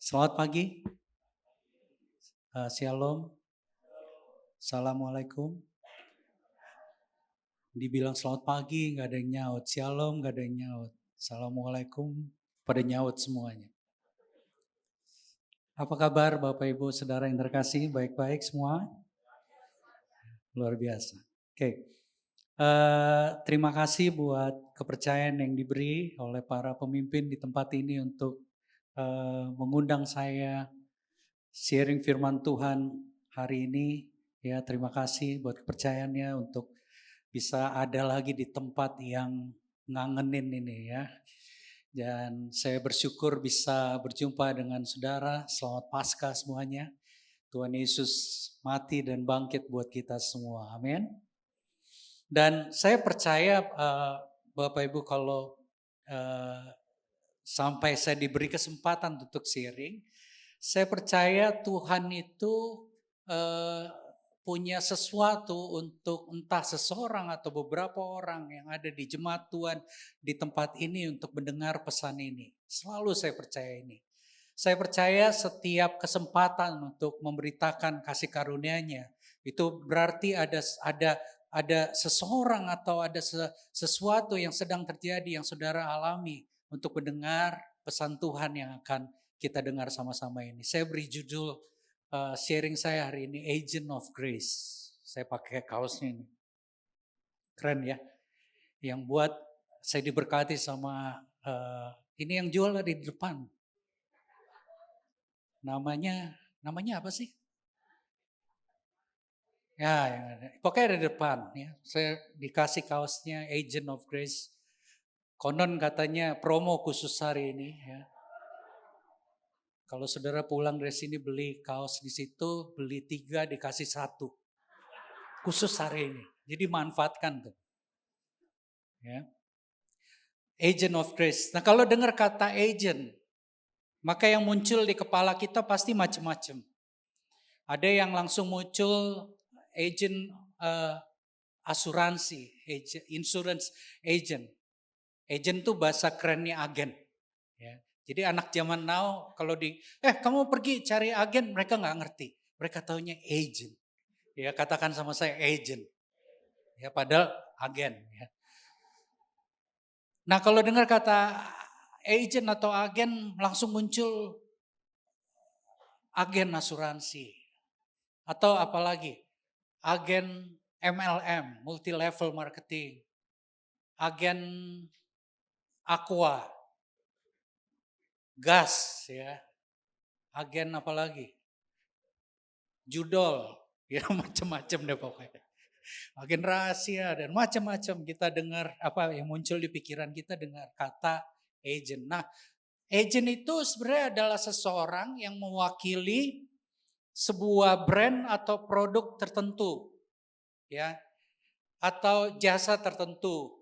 Selamat pagi, Shalom, Assalamualaikum. Dibilang selamat pagi, nggak ada yang nyaut. Shalom, nggak ada yang nyaut. Assalamualaikum, pada nyaut semuanya. Apa kabar Bapak Ibu Saudara yang terkasih? Baik-baik semua? Luar biasa. Oke. Terima kasih buat kepercayaan yang diberi oleh para pemimpin di tempat ini untuk mengundang saya sharing firman Tuhan hari ini. Ya, terima kasih buat kepercayaannya untuk bisa ada lagi di tempat yang ngangenin ini ya. Dan saya bersyukur bisa berjumpa dengan saudara. Selamat Paskah semuanya. Tuhan Yesus mati dan bangkit buat kita semua. Amin. Dan saya percaya Bapak Ibu kalau sampai saya diberi kesempatan untuk sharing, saya percaya Tuhan itu punya sesuatu untuk entah seseorang atau beberapa orang yang ada di jemaat Tuhan di tempat ini untuk mendengar pesan ini. Selalu saya percaya ini. Saya percaya setiap kesempatan untuk memberitakan kasih karunia-Nya itu berarti ada seseorang atau ada sesuatu yang sedang terjadi yang saudara alami untuk mendengar pesan Tuhan yang akan kita dengar sama-sama ini. Saya beri judul sharing saya hari ini Agent of Grace. Saya pakai kaosnya ini. Keren ya. Yang buat saya diberkati sama ini yang jual di depan. Namanya apa sih? Ya, pokoknya di depan ya. Saya dikasih kaosnya Agent of Grace. Konon katanya promo khusus hari ini ya. Kalau saudara pulang dari sini beli kaos di situ, beli 3 dikasih 1. Khusus hari ini. Jadi manfaatkan tuh. Ya. Agent of Grace. Nah kalau dengar kata agent, maka yang muncul di kepala kita pasti macam-macam. Ada yang langsung muncul agent asuransi, insurance agent. Agent tuh bahasa kerennya agen. Ya. Jadi anak zaman now kalau kamu pergi cari agen, mereka nggak ngerti. Mereka taunya agent. Ya katakan sama saya agent. Ya padahal agen. Ya. Nah kalau dengar kata agent atau agen langsung muncul agen asuransi. Atau apalagi agen MLM, multi level marketing. Agen aqua, gas ya. Agen apalagi? Judol, ya macam-macam deh pokoknya. Agen rahasia dan macam-macam kita dengar apa yang muncul di pikiran kita dengar kata agent. Nah, agent itu sebenarnya adalah seseorang yang mewakili sebuah brand atau produk tertentu, ya, atau jasa tertentu.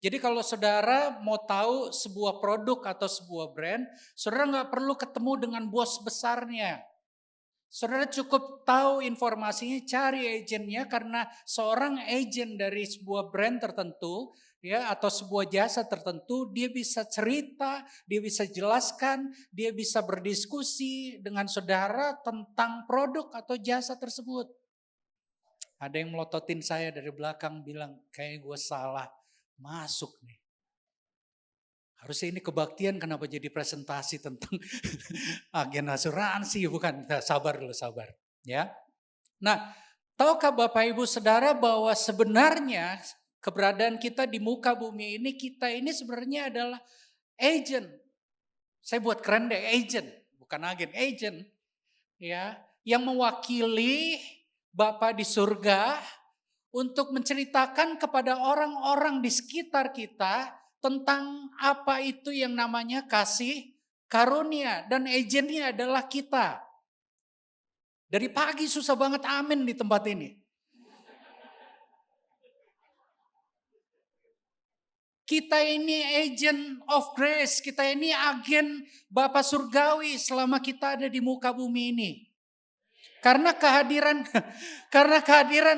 Jadi kalau saudara mau tahu sebuah produk atau sebuah brand, saudara nggak perlu ketemu dengan bos besarnya. Saudara cukup tahu informasinya, cari agennya karena seorang agen dari sebuah brand tertentu ya atau sebuah jasa tertentu, dia bisa cerita, dia bisa jelaskan, dia bisa berdiskusi dengan saudara tentang produk atau jasa tersebut. Ada yang melototin saya dari belakang bilang, kayaknya gue salah masuk nih. Harusnya ini kebaktian kenapa jadi presentasi tentang agen asuransi, bukan? Nah, sabar dulu, sabar. Ya. Nah, tahukah Bapak Ibu Saudara bahwa sebenarnya keberadaan kita di muka bumi ini, kita ini sebenarnya adalah agent. Saya buat keren deh, agent, bukan agen, agent. Ya, yang mewakili Bapa di surga untuk menceritakan kepada orang-orang di sekitar kita tentang apa itu yang namanya kasih karunia dan agennya adalah kita. Dari pagi susah banget amin di tempat ini. Kita ini agent of grace, kita ini agen Bapa Surgawi selama kita ada di muka bumi ini. Karena kehadiran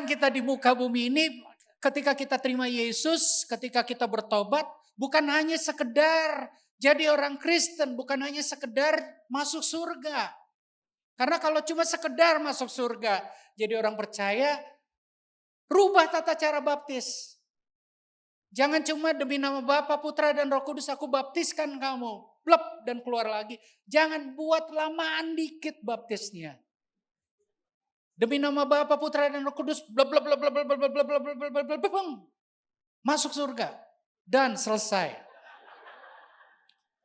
kita di muka bumi ini ketika kita terima Yesus, ketika kita bertobat, bukan hanya sekedar Jadi orang Kristen bukan hanya sekedar masuk surga. Karena kalau cuma sekedar masuk surga, jadi orang percaya, rubah tata cara baptis. Jangan cuma demi nama Bapa, Putra, dan Roh Kudus aku baptiskan kamu. Blep dan keluar lagi. Jangan buat lamaan dikit baptisnya. Demi nama Bapa, Putra, dan Roh Kudus, blep blep blep blep blep blep blep blep blep blep blep blep blep, masuk surga dan selesai.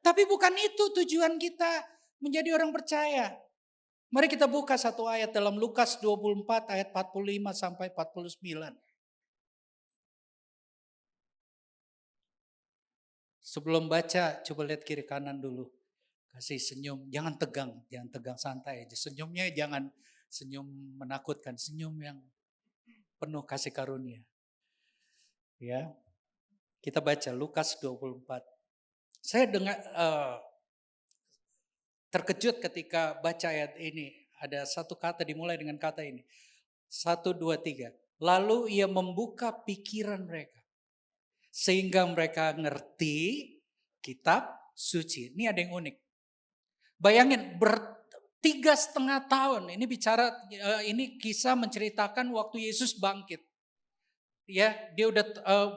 Tapi bukan itu tujuan kita menjadi orang percaya. Mari kita buka satu ayat dalam Lukas 24 ayat 45 sampai 49. Sebelum baca, coba lihat kiri kanan dulu. Kasih senyum, jangan tegang santai aja. Senyumnya jangan senyum menakutkan, senyum yang penuh kasih karunia. Ya. Kita baca Lukas 24. Saya terkejut ketika baca ayat ini. Ada satu kata dimulai dengan kata ini. 1, 2, 3. Lalu ia membuka pikiran mereka. Sehingga mereka ngerti kitab suci. Ini ada yang unik. Bayangin 3,5 tahun. Ini bicara, ini kisah menceritakan waktu Yesus bangkit. Ya, dia udah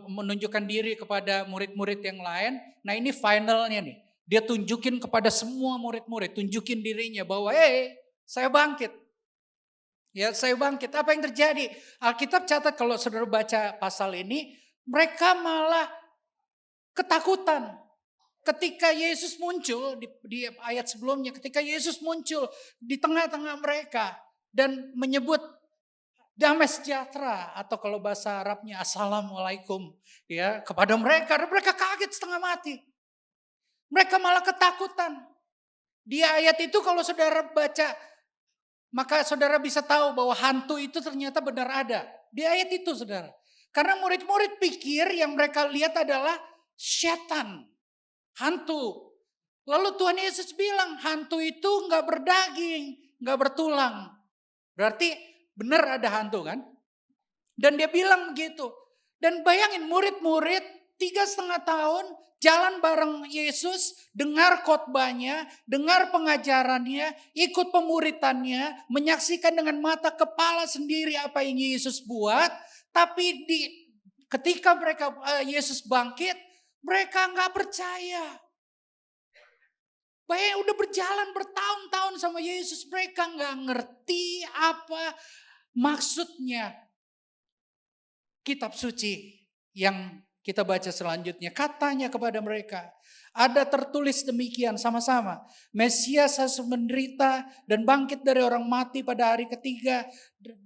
menunjukkan diri kepada murid-murid yang lain. Nah ini finalnya nih. Dia tunjukin kepada semua murid-murid, tunjukin dirinya bahwa saya bangkit. Ya, saya bangkit. Apa yang terjadi? Alkitab catat kalau saudara baca pasal ini, mereka malah ketakutan. Ketika Yesus muncul di ayat sebelumnya, ketika Yesus muncul di tengah-tengah mereka dan menyebut damai sejahtera atau kalau bahasa Arabnya assalamualaikum ya kepada mereka, dan mereka kaget setengah mati. Mereka malah ketakutan. Di ayat itu kalau saudara baca, maka saudara bisa tahu bahwa hantu itu ternyata benar ada. Di ayat itu saudara. Karena murid-murid pikir yang mereka lihat adalah setan, hantu. Lalu Tuhan Yesus bilang hantu itu gak berdaging, gak bertulang. Berarti benar ada hantu kan? Dan dia bilang begitu. Dan bayangin murid-murid 3,5 tahun jalan bareng Yesus, dengar khotbahnya, dengar pengajarannya, ikut pemuritannya, menyaksikan dengan mata kepala sendiri apa yang Yesus buat. Tapi ketika Yesus bangkit, mereka gak percaya. Bayangin udah berjalan bertahun-tahun sama Yesus, mereka gak ngerti apa maksudnya kitab suci yang kita baca selanjutnya. Katanya kepada mereka, ada tertulis demikian sama-sama. Mesias harus menderita dan bangkit dari orang mati pada hari ketiga.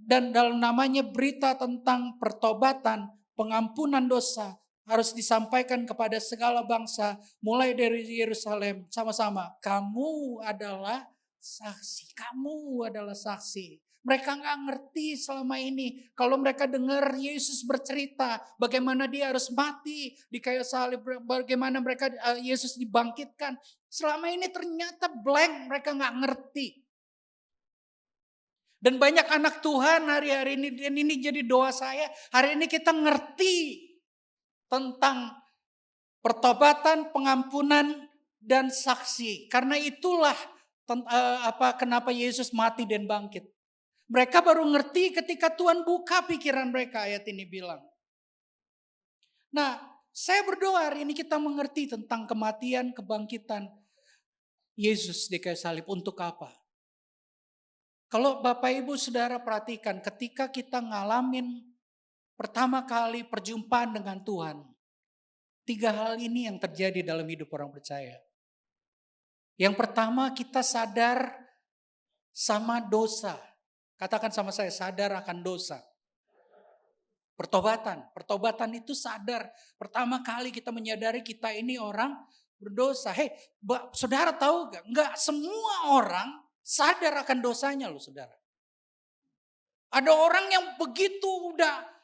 Dan dalam namanya berita tentang pertobatan, pengampunan dosa harus disampaikan kepada segala bangsa mulai dari Yerusalem. Sama-sama, kamu adalah saksi. Kamu adalah saksi. Mereka gak ngerti selama ini. Kalau mereka dengar Yesus bercerita bagaimana dia harus mati di kayu salib, bagaimana Yesus dibangkitkan. Selama ini ternyata blank, mereka gak ngerti. Dan banyak anak Tuhan hari-hari ini, dan ini jadi doa saya, hari ini kita ngerti tentang pertobatan, pengampunan, dan saksi. Karena itulah kenapa Yesus mati dan bangkit. Mereka baru ngerti ketika Tuhan buka pikiran mereka, ayat ini bilang. Nah, saya berdoa hari ini kita mengerti tentang kematian, kebangkitan Yesus di kayu salib. Untuk apa? Kalau Bapak Ibu Saudara perhatikan, ketika kita ngalamin pertama kali perjumpaan dengan Tuhan, 3 hal ini yang terjadi dalam hidup orang percaya. Yang pertama, kita sadar sama dosa. Katakan sama saya, sadar akan dosa. Pertobatan itu sadar. Pertama kali kita menyadari kita ini orang berdosa. Saudara tahu gak? Enggak semua orang sadar akan dosanya loh saudara. Ada orang yang begitu udah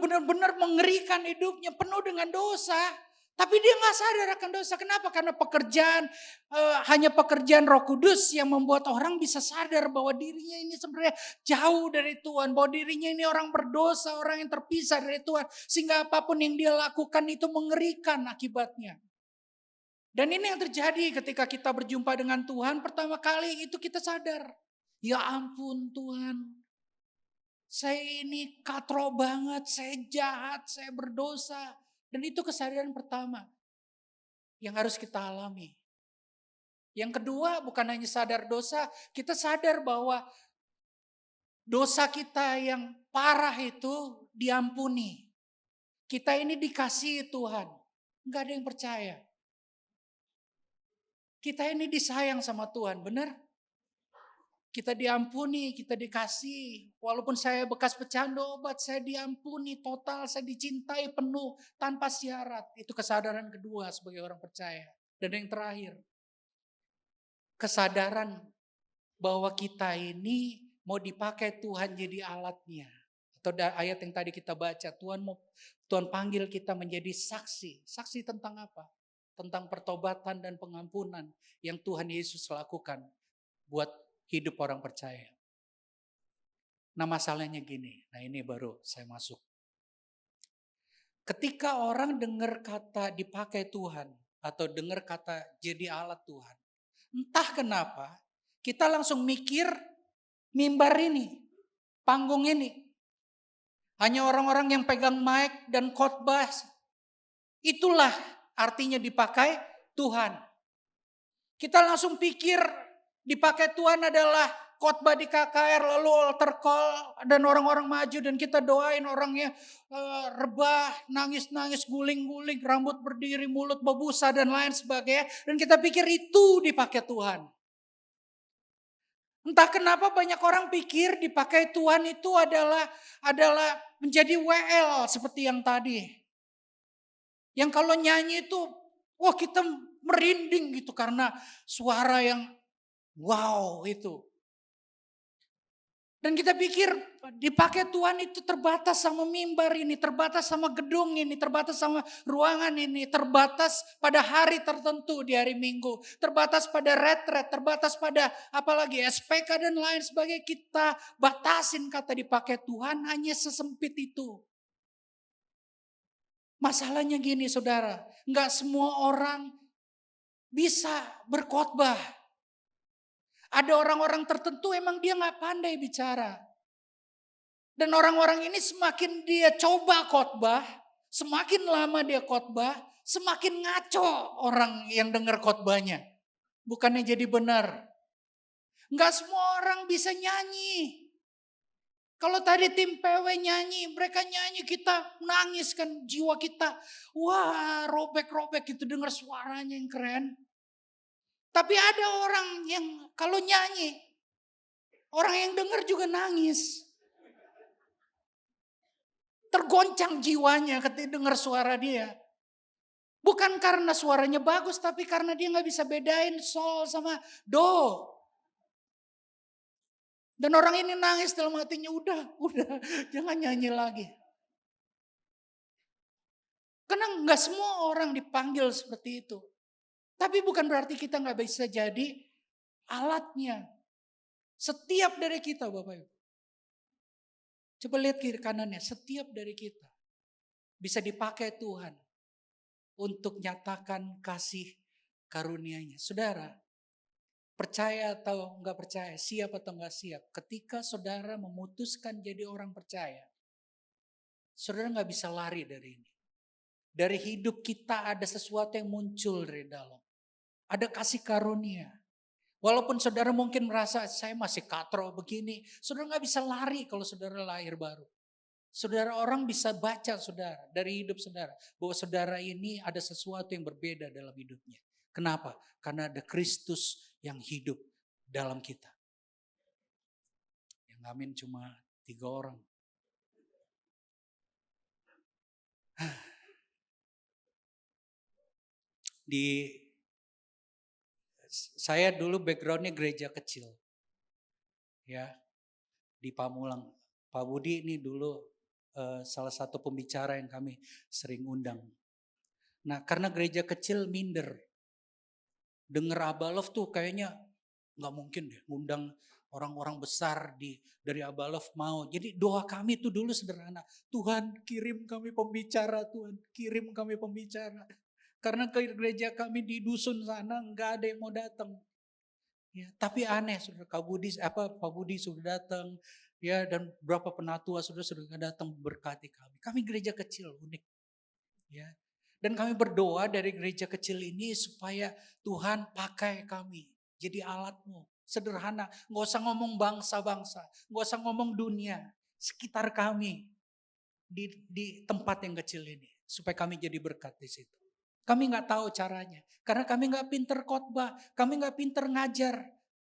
benar-benar mengerikan hidupnya, penuh dengan dosa. Tapi dia gak sadar akan dosa. Kenapa? Karena hanya pekerjaan Roh Kudus yang membuat orang bisa sadar bahwa dirinya ini sebenarnya jauh dari Tuhan. Bahwa dirinya ini orang berdosa, orang yang terpisah dari Tuhan. Sehingga apapun yang dia lakukan itu mengerikan akibatnya. Dan ini yang terjadi ketika kita berjumpa dengan Tuhan, pertama kali itu kita sadar, ya ampun Tuhan, saya ini katro banget, saya jahat, saya berdosa. Dan itu kesadaran pertama yang harus kita alami. Yang kedua bukan hanya sadar dosa, kita sadar bahwa dosa kita yang parah itu diampuni. Kita ini dikasihi Tuhan. Enggak ada yang percaya. Kita ini disayang sama Tuhan, benar? Kita diampuni, kita dikasih. Walaupun saya bekas pecandu obat, saya diampuni total, saya dicintai penuh tanpa syarat. Itu kesadaran kedua sebagai orang percaya. Dan yang terakhir, kesadaran bahwa kita ini mau dipakai Tuhan jadi alatnya. Atau ayat yang tadi kita baca, Tuhan panggil kita menjadi saksi. Saksi tentang apa? Tentang pertobatan dan pengampunan yang Tuhan Yesus lakukan buat hidup orang percaya. Nah masalahnya gini, nah ini baru saya masuk. Ketika orang dengar kata dipakai Tuhan atau dengar kata jadi alat Tuhan, entah kenapa kita langsung mikir mimbar ini, panggung ini. Hanya orang-orang yang pegang mic dan khotbah, itulah artinya dipakai Tuhan. Kita langsung pikir dipakai Tuhan adalah khotbah di KKR, lalu altar call dan orang-orang maju dan kita doain orangnya rebah, nangis-nangis, guling-guling, rambut berdiri, mulut berbusa dan lain sebagainya. Dan kita pikir itu dipakai Tuhan. Entah kenapa banyak orang pikir dipakai Tuhan itu adalah menjadi WL seperti yang tadi. Yang kalau nyanyi itu, wah kita merinding gitu karena suara yang wow itu. Dan kita pikir dipakai Tuhan itu terbatas sama mimbar ini, terbatas sama gedung ini, terbatas sama ruangan ini, terbatas pada hari tertentu di hari Minggu, terbatas pada retret, terbatas pada apalagi SPK dan lain sebagainya. Kita batasin kata dipakai Tuhan hanya sesempit itu. Masalahnya gini saudara, nggak semua orang bisa berkhotbah. Ada orang-orang tertentu emang dia nggak pandai bicara. Dan orang-orang ini semakin dia coba khotbah, semakin lama dia khotbah, semakin ngaco orang yang dengar khotbahnya. Bukannya jadi benar. Nggak semua orang bisa nyanyi. Kalau tadi tim PW nyanyi, mereka nyanyi, kita nangis kan jiwa kita. Wah, robek-robek gitu dengar suaranya yang keren. Tapi ada orang yang kalau nyanyi, orang yang dengar juga nangis. Tergoncang jiwanya ketika dengar suara dia. Bukan karena suaranya bagus, tapi karena dia gak bisa bedain sol sama do. Dan orang ini nangis dalam hatinya, udah, jangan nyanyi lagi. Karena gak semua orang dipanggil seperti itu. Tapi bukan berarti kita gak bisa jadi alatnya. Setiap dari kita Bapak Ibu. Coba lihat kiri kanannya, setiap dari kita bisa dipakai Tuhan untuk nyatakan kasih karunia-Nya. Saudara, percaya atau enggak percaya, siap atau enggak siap, ketika saudara memutuskan jadi orang percaya, saudara enggak bisa lari dari ini. Dari hidup kita ada sesuatu yang muncul dari dalam. Ada kasih karunia. Walaupun saudara mungkin merasa saya masih katro begini, saudara nggak bisa lari kalau saudara lahir baru. Saudara orang bisa baca saudara dari hidup saudara bahwa saudara ini ada sesuatu yang berbeda dalam hidupnya. Kenapa? Karena ada Kristus yang hidup dalam kita. Yang amin cuma 3 orang. Saya dulu backgroundnya gereja kecil, ya di Pamulang. Pak Budi ini dulu salah satu pembicara yang kami sering undang. Nah karena gereja kecil minder, denger Abalov tuh kayaknya nggak mungkin deh ngundang orang-orang besar dari Abalov mau. Jadi doa kami tuh dulu sederhana, Tuhan kirim kami pembicara, Tuhan kirim kami pembicara. Karena ke gereja kami di dusun sana nggak ada yang mau datang. Ya, tapi aneh, saudara, Pak Budi sudah datang, ya, dan berapa penatua sudah datang berkati kami. Kami gereja kecil unik, ya. Dan kami berdoa dari gereja kecil ini supaya Tuhan pakai kami jadi alatmu. Sederhana, nggak usah ngomong bangsa-bangsa, nggak usah ngomong dunia, sekitar kami di tempat yang kecil ini, supaya kami jadi berkat di situ. Kami nggak tahu caranya, karena kami nggak pinter khotbah, kami nggak pinter ngajar.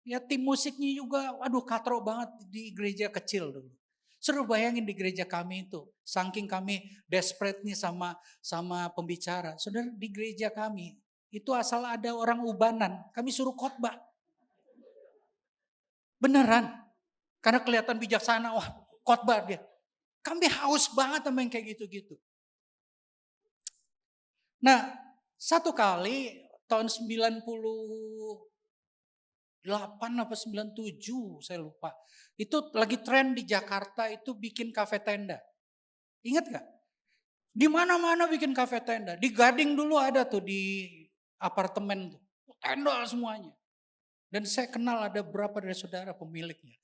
Ya tim musiknya juga, waduh katrok banget di gereja kecil dulu. Suruh bayangin di gereja kami itu, saking kami desperate nih sama pembicara. Saudara, di gereja kami itu asal ada orang ubanan, kami suruh khotbah. Beneran, karena kelihatan bijaksana, wah khotbah dia. Kami haus banget sama yang kayak gitu-gitu. Nah, satu kali tahun 98 apa 97 saya lupa. Itu lagi tren di Jakarta itu bikin kafe tenda. Ingat gak? Di mana-mana bikin kafe tenda. Di Gading dulu ada tuh di apartemen tuh. Tenda semuanya. Dan saya kenal ada berapa dari saudara pemiliknya.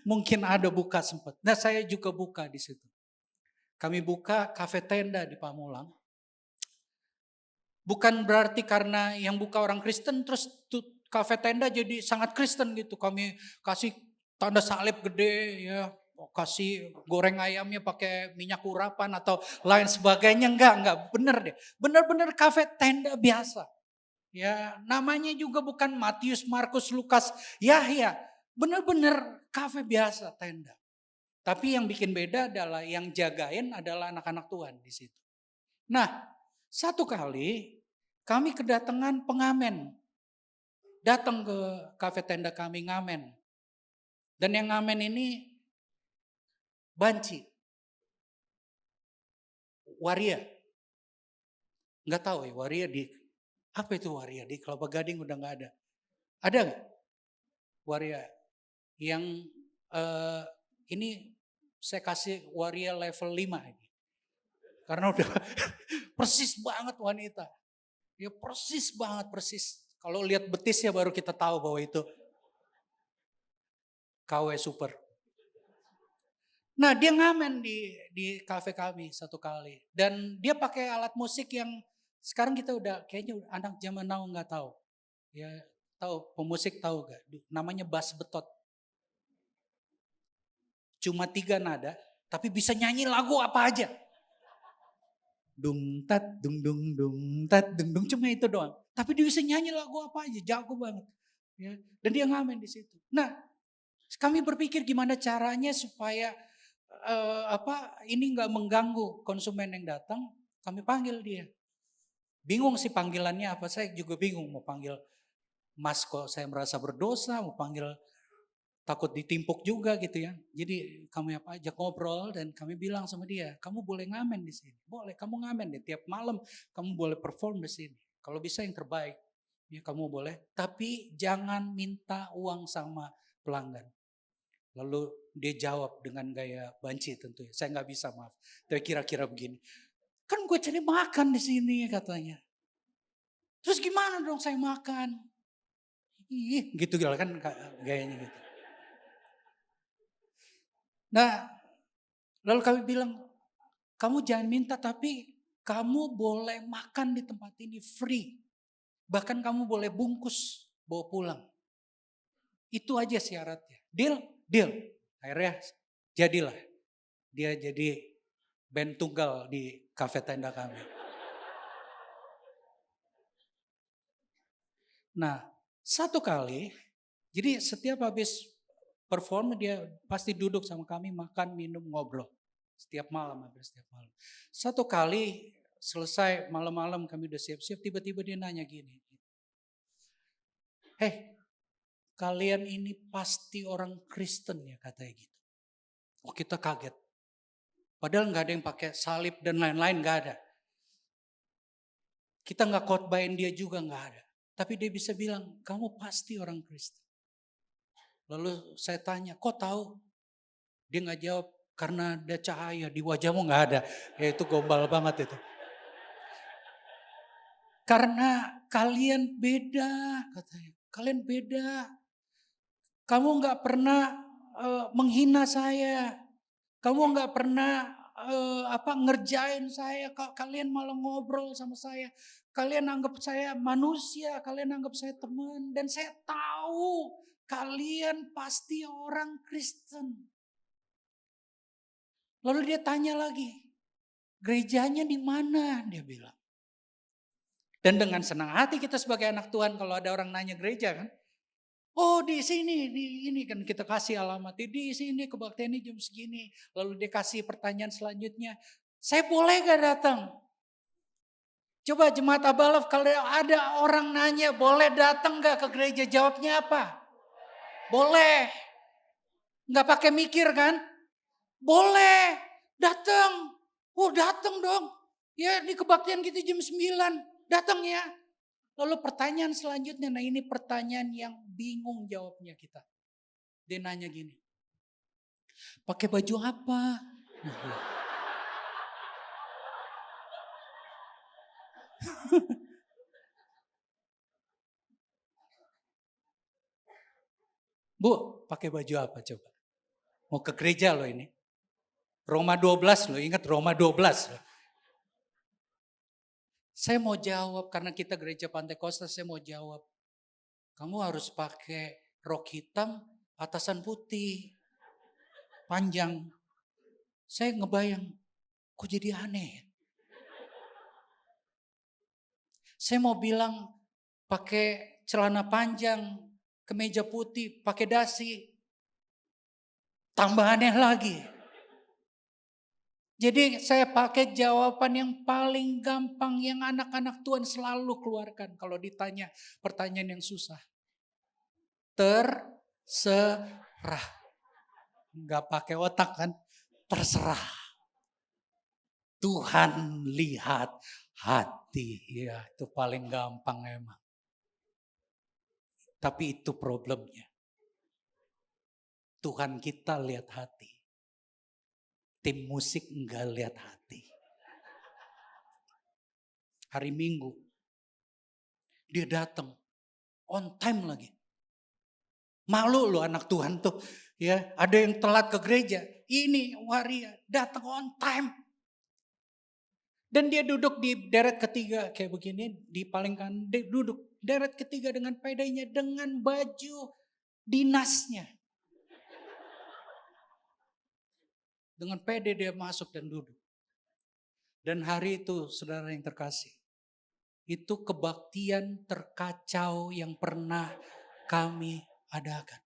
Mungkin ada buka sempat. Nah, saya juga buka di situ. Kami buka kafe tenda di Pamulang. Bukan berarti karena yang buka orang Kristen terus kafe tenda jadi sangat Kristen gitu. Kami kasih tanda salib gede ya, kasih goreng ayamnya pakai minyak urapan atau lain sebagainya. Enggak, bener deh. Bener-bener kafe tenda biasa. Ya, namanya juga bukan Matius, Markus, Lukas, Yahya. Bener-bener kafe biasa tenda. Tapi yang bikin beda adalah yang jagain adalah anak-anak Tuhan di situ. Nah, satu kali kami kedatangan pengamen. Datang ke kafe tenda kami ngamen. Dan yang ngamen ini banci. Waria. Nggak tahu ya waria apa itu waria? Di Kelapa Gading udah nggak ada. Ada nggak? Waria. Yang ini saya kasih waria level 5 ini. Karena udah persis banget wanita. Ya persis banget, persis. Kalau lihat betisnya baru kita tahu bahwa itu KW super. Nah dia ngamen di kafe kami satu kali. Dan dia pakai alat musik yang sekarang kita udah kayaknya anak zaman now nggak tahu. Ya tahu, pemusik tahu gak? Namanya bass betot. Cuma 3 nada, tapi bisa nyanyi lagu apa aja. Dung tat dung tat dung cuma itu doang. Tapi dia bisa nyanyi lagu apa aja, jago banget. Ya, dan dia ngamen di situ. Nah, kami berpikir gimana caranya supaya ini nggak mengganggu konsumen yang datang. Kami panggil dia. Bingung sih panggilannya apa, saya juga bingung mau panggil Mas kok saya merasa berdosa, mau panggil takut ditimpuk juga gitu ya. Jadi kami apa aja ngobrol dan kami bilang sama dia, kamu boleh ngamen di sini. Boleh, kamu ngamen deh tiap malam, kamu boleh perform di sini. Kalau bisa yang terbaik, ya kamu boleh. Tapi jangan minta uang sama pelanggan. Lalu dia jawab dengan gaya banci tentunya. Saya nggak bisa maaf. Tapi kira-kira begini. Kan gue cari makan di sini katanya. Terus gimana dong saya makan? Ih, gitu kan gayanya gitu. Nah, lalu kami bilang, kamu jangan minta tapi kamu boleh makan di tempat ini free. Bahkan kamu boleh bungkus bawa pulang. Itu aja syaratnya. Deal, deal. Akhirnya jadilah. Dia jadi band tunggal di kafe tenda kami. Nah, satu kali, jadi setiap habis perform dia pasti duduk sama kami makan, minum, ngobrol. Setiap malam, hampir setiap malam. Satu kali selesai malam-malam kami udah siap-siap, tiba-tiba dia nanya gini. Kalian ini pasti orang Kristen ya katanya gitu. Oh kita kaget. Padahal nggak ada yang pakai salib dan lain-lain, nggak ada. Kita nggak khotbahin dia juga nggak ada. Tapi dia bisa bilang, kamu pasti orang Kristen. Lalu saya tanya, kok tahu? Dia nggak jawab, karena ada cahaya di wajahmu nggak ada. Ya itu gombal banget itu. Karena kalian beda, katanya. Kalian beda. Kamu nggak pernah menghina saya. Kamu nggak pernah ngerjain saya. Kalian malah ngobrol sama saya. Kalian anggap saya manusia. Kalian anggap saya teman. Dan saya tahu kalian pasti orang Kristen. Lalu dia tanya lagi, gerejanya di mana? Dia bilang. Dan dengan senang hati kita sebagai anak Tuhan kalau ada orang nanya gereja kan. Oh di sini, di ini kan kita kasih alamat. Di sini kebaktian ini jam segini. Lalu dia kasih pertanyaan selanjutnya. Saya boleh gak datang? Coba jemaat Abalaf kalau ada orang nanya boleh datang gak ke gereja? Jawabnya apa? Boleh. Gak pakai mikir kan? Boleh. Datang. Oh datang dong. Ya di kebaktian kita jam 9. Datang ya. Lalu pertanyaan selanjutnya, nah ini pertanyaan yang bingung jawabnya kita. Dia nanya gini, pakai baju apa? Bu, pakai baju apa coba? Mau ke gereja loh ini. Roma 12 loh, ingat Roma 12 loh. Saya mau jawab karena kita gereja Pantai Kosta, saya mau jawab. Kamu harus pakai rok hitam, atasan putih, panjang. Saya ngebayang, kok jadi aneh. Saya mau bilang pakai celana panjang, kemeja putih, pakai dasi. Tambah aneh lagi. Jadi saya pakai jawaban yang paling gampang yang anak-anak Tuhan selalu keluarkan kalau ditanya pertanyaan yang susah. Terserah. Enggak pakai otak kan? Terserah. Tuhan lihat hati. Ya, itu paling gampang emang. Tapi itu problemnya. Tuhan kita lihat hati. Tim musik enggak lihat hati. Hari Minggu dia datang on time lagi. Malu loh anak Tuhan tuh, ya, ada yang telat ke gereja. Ini waria datang on time. Dan dia duduk di deret ketiga kayak begini, di paling kanan, dia duduk deret ketiga dengan pedainya, dengan baju dinasnya. Dengan pede dia masuk dan duduk. Dan hari itu saudara yang terkasih, itu kebaktian terkacau yang pernah kami adakan.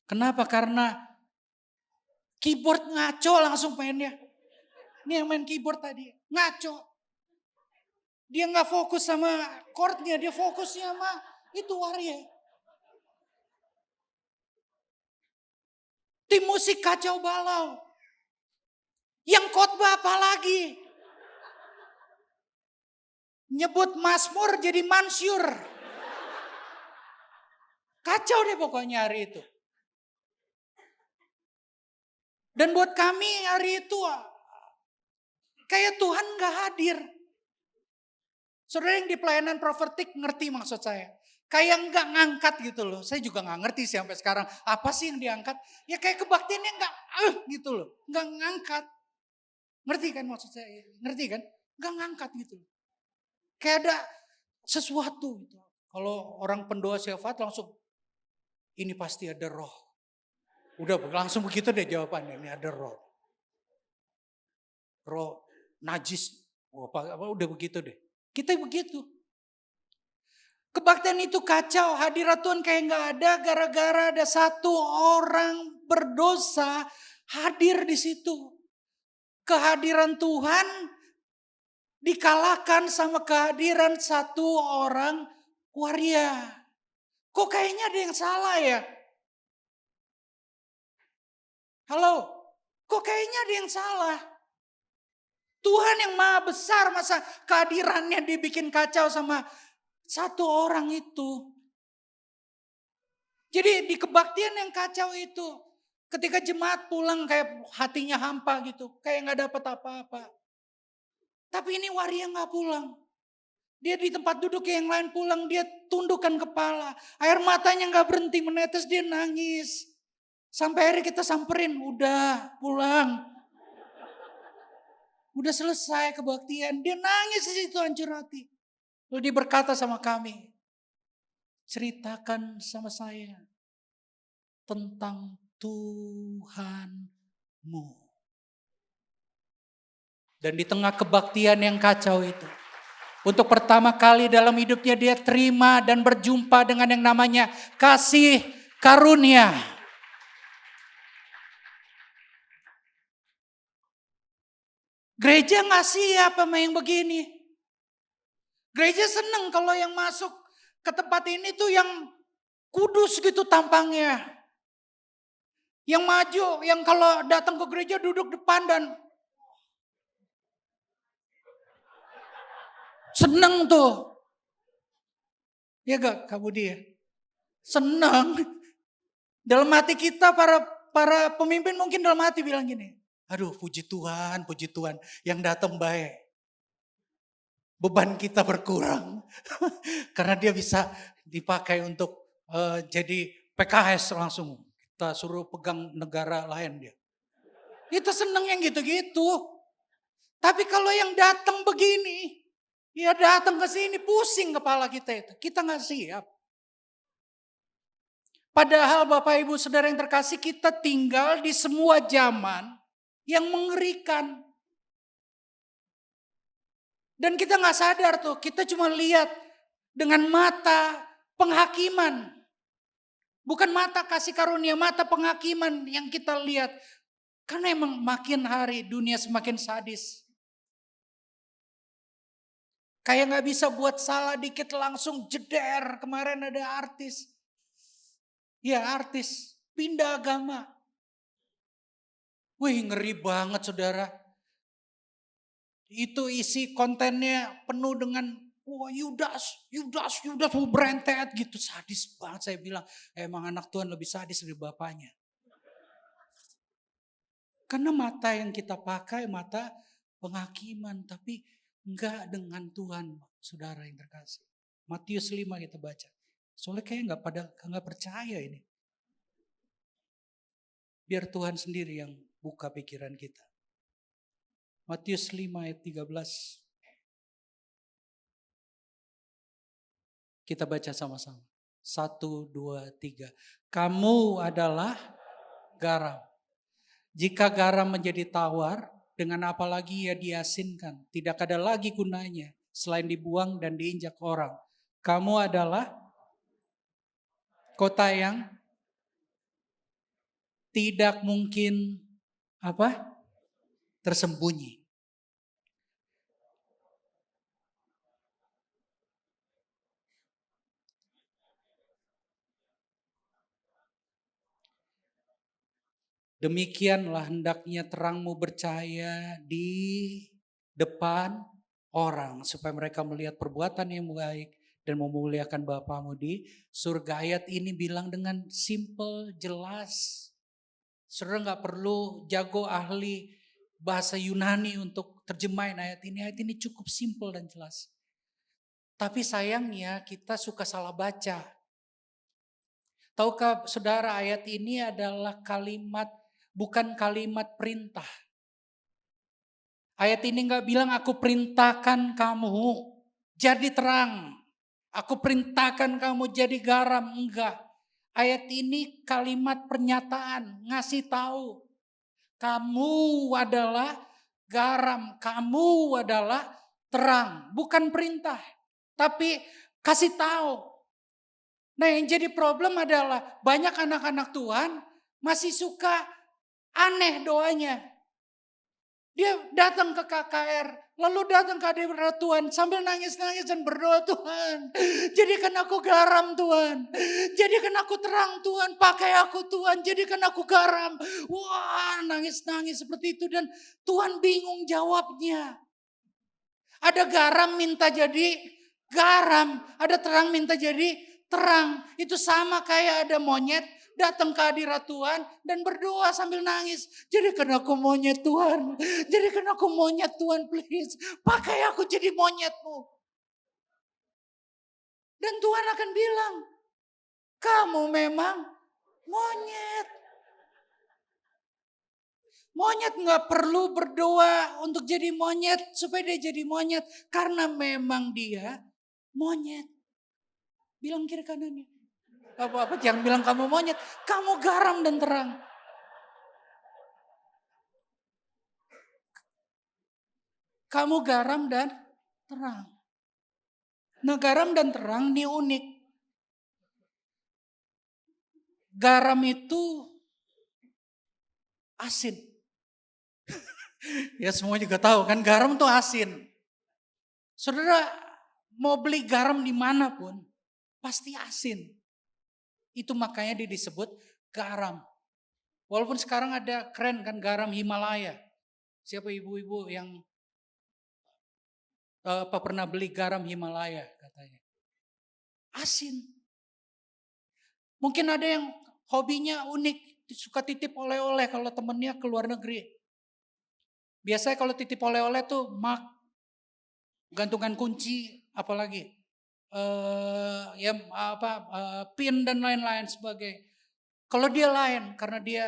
Kenapa? Karena keyboard ngaco langsung mainnya. Ini yang main keyboard tadi, ngaco. Dia gak fokus sama chordnya, dia fokusnya sama itu waria. Tim musik kacau balau. Yang khotbah apa lagi? Nyebut Mazmur jadi mansyur. Kacau deh pokoknya hari itu. Dan buat kami hari itu kayak Tuhan gak hadir. Saudara yang di pelayanan profetik ngerti maksud saya. Kayak gak ngangkat gitu loh. Saya juga gak ngerti sih sampai sekarang. Apa sih yang diangkat? Ya kayak kebaktiannya gak gitu loh. Gak ngangkat. Ngerti kan maksud saya? Ngerti kan? Gak ngangkat gitu loh. Kayak ada sesuatu gitu. Kalau orang pendoa syafaat langsung, ini pasti ada roh. Udah langsung begitu deh jawabannya, ini ada roh. Roh najis, udah begitu deh. Kita begitu. Kebaktian itu kacau, hadirat Tuhan kayak gak ada gara-gara ada satu orang berdosa hadir di situ. Kehadiran Tuhan dikalahkan sama kehadiran satu orang waria. Kok kayaknya ada yang salah ya? Halo, kok kayaknya ada yang salah? Tuhan yang maha besar, masa kehadirannya dibikin kacau sama satu orang itu. Jadi di kebaktian yang kacau itu, ketika jemaat pulang kayak hatinya hampa gitu, kayak gak dapat apa-apa. Tapi ini waria gak pulang. Dia di tempat duduk yang lain pulang, dia tundukkan kepala. Air matanya gak berhenti menetes, dia nangis. Sampai akhirnya kita samperin, udah pulang. Udah selesai kebaktian. Dia nangis di situ hancur hati. Lalu dia berkata sama kami, ceritakan sama saya tentang Tuhanmu. Dan di tengah kebaktian yang kacau itu, untuk pertama kali dalam hidupnya dia terima dan berjumpa dengan yang namanya kasih karunia. Gereja gak siap sama yang begini. Gereja seneng kalau yang masuk ke tempat ini tuh yang kudus gitu tampangnya. Yang maju, yang kalau datang ke gereja duduk depan dan seneng tuh. Ya gak kamu dia? Seneng. Dalam hati kita para pemimpin mungkin dalam hati bilang gini. Aduh puji Tuhan yang datang baik. Beban kita berkurang. Karena dia bisa dipakai untuk jadi PKS langsung. Kita suruh pegang negara lain dia. Kita seneng yang gitu-gitu. Tapi kalau yang datang begini, ya datang ke sini pusing kepala kita itu. Kita gak siap. Padahal Bapak Ibu Saudara yang terkasih, kita tinggal di semua zaman yang mengerikan. Dan kita gak sadar tuh, kita cuma lihat dengan mata penghakiman. Bukan mata kasih karunia, mata penghakiman yang kita lihat. Karena emang makin hari dunia semakin sadis. Kayak gak bisa buat salah dikit langsung jeder. Kemarin ada artis. Ya artis, pindah agama. Wih ngeri banget saudara. Itu isi kontennya penuh dengan wah Yudas berentet gitu. Sadis banget saya bilang. Emang anak Tuhan lebih sadis dari bapaknya. Karena mata yang kita pakai mata penghakiman. Tapi enggak dengan Tuhan saudara yang terkasih. Matius 5 kita baca. Soalnya kayaknya enggak percaya ini. Biar Tuhan sendiri yang buka pikiran kita. Matius 5 ayat 13. Kita baca sama-sama. 1, 2, 3. Kamu adalah garam. Jika garam menjadi tawar, dengan apa lagi ia diasinkan? Tidak ada lagi gunanya selain dibuang dan diinjak orang. Kamu adalah kota yang tidak mungkin tersembunyi. Demikianlah hendaknya terangmu bercahaya di depan orang. Supaya mereka melihat perbuatan yang baik dan memuliakan Bapamu di surga. Ayat ini bilang dengan simple, jelas. Saudara gak perlu jago ahli bahasa Yunani untuk terjemahin ayat ini. Ayat ini cukup simple dan jelas. Tapi sayangnya kita suka salah baca. Tahukah saudara ayat ini adalah bukan kalimat perintah. Ayat ini gak bilang aku perintahkan kamu jadi terang. Aku perintahkan kamu jadi garam. Enggak. Ayat ini kalimat pernyataan. Ngasih tahu. Kamu adalah garam. Kamu adalah terang. Bukan perintah. Tapi kasih tahu. Nah yang jadi problem adalah banyak anak-anak Tuhan masih suka aneh doanya. Dia datang ke KKR, lalu datang ke hadirat Tuhan sambil nangis-nangis dan berdoa, Tuhan jadikan aku garam Tuhan. Jadikan aku terang Tuhan, pakai aku Tuhan, jadikan aku garam. Wah nangis-nangis seperti itu dan Tuhan bingung jawabnya. Ada garam minta jadi garam, ada terang minta jadi terang. Itu sama kayak ada monyet datang ke hadirat Tuhan dan berdoa sambil nangis. Jadikan aku monyet Tuhan. Jadikan aku monyet Tuhan please. Pakai aku jadi monyetmu. Dan Tuhan akan bilang, kamu memang monyet. Monyet gak perlu berdoa untuk jadi monyet supaya dia jadi monyet. Karena memang dia monyet. Bilang kiri kanannya. Apa jangan bilang kamu monyet. Kamu garam dan terang. Kamu garam dan terang. Nah, garam dan terang ini unik. Garam itu asin. Ya semua juga tahu kan garam itu asin. Saudara mau beli garam dimanapun pasti asin. Itu makanya dia disebut garam. Walaupun sekarang ada keren kan garam Himalaya. Siapa ibu-ibu yang pernah beli garam Himalaya katanya. Asin. Mungkin ada yang hobinya unik. Suka titip oleh-oleh kalau temennya ke luar negeri. Biasanya kalau titip oleh-oleh tuh gantungan kunci, apalagi pin dan lain-lain sebagai. Kalau dia lain karena dia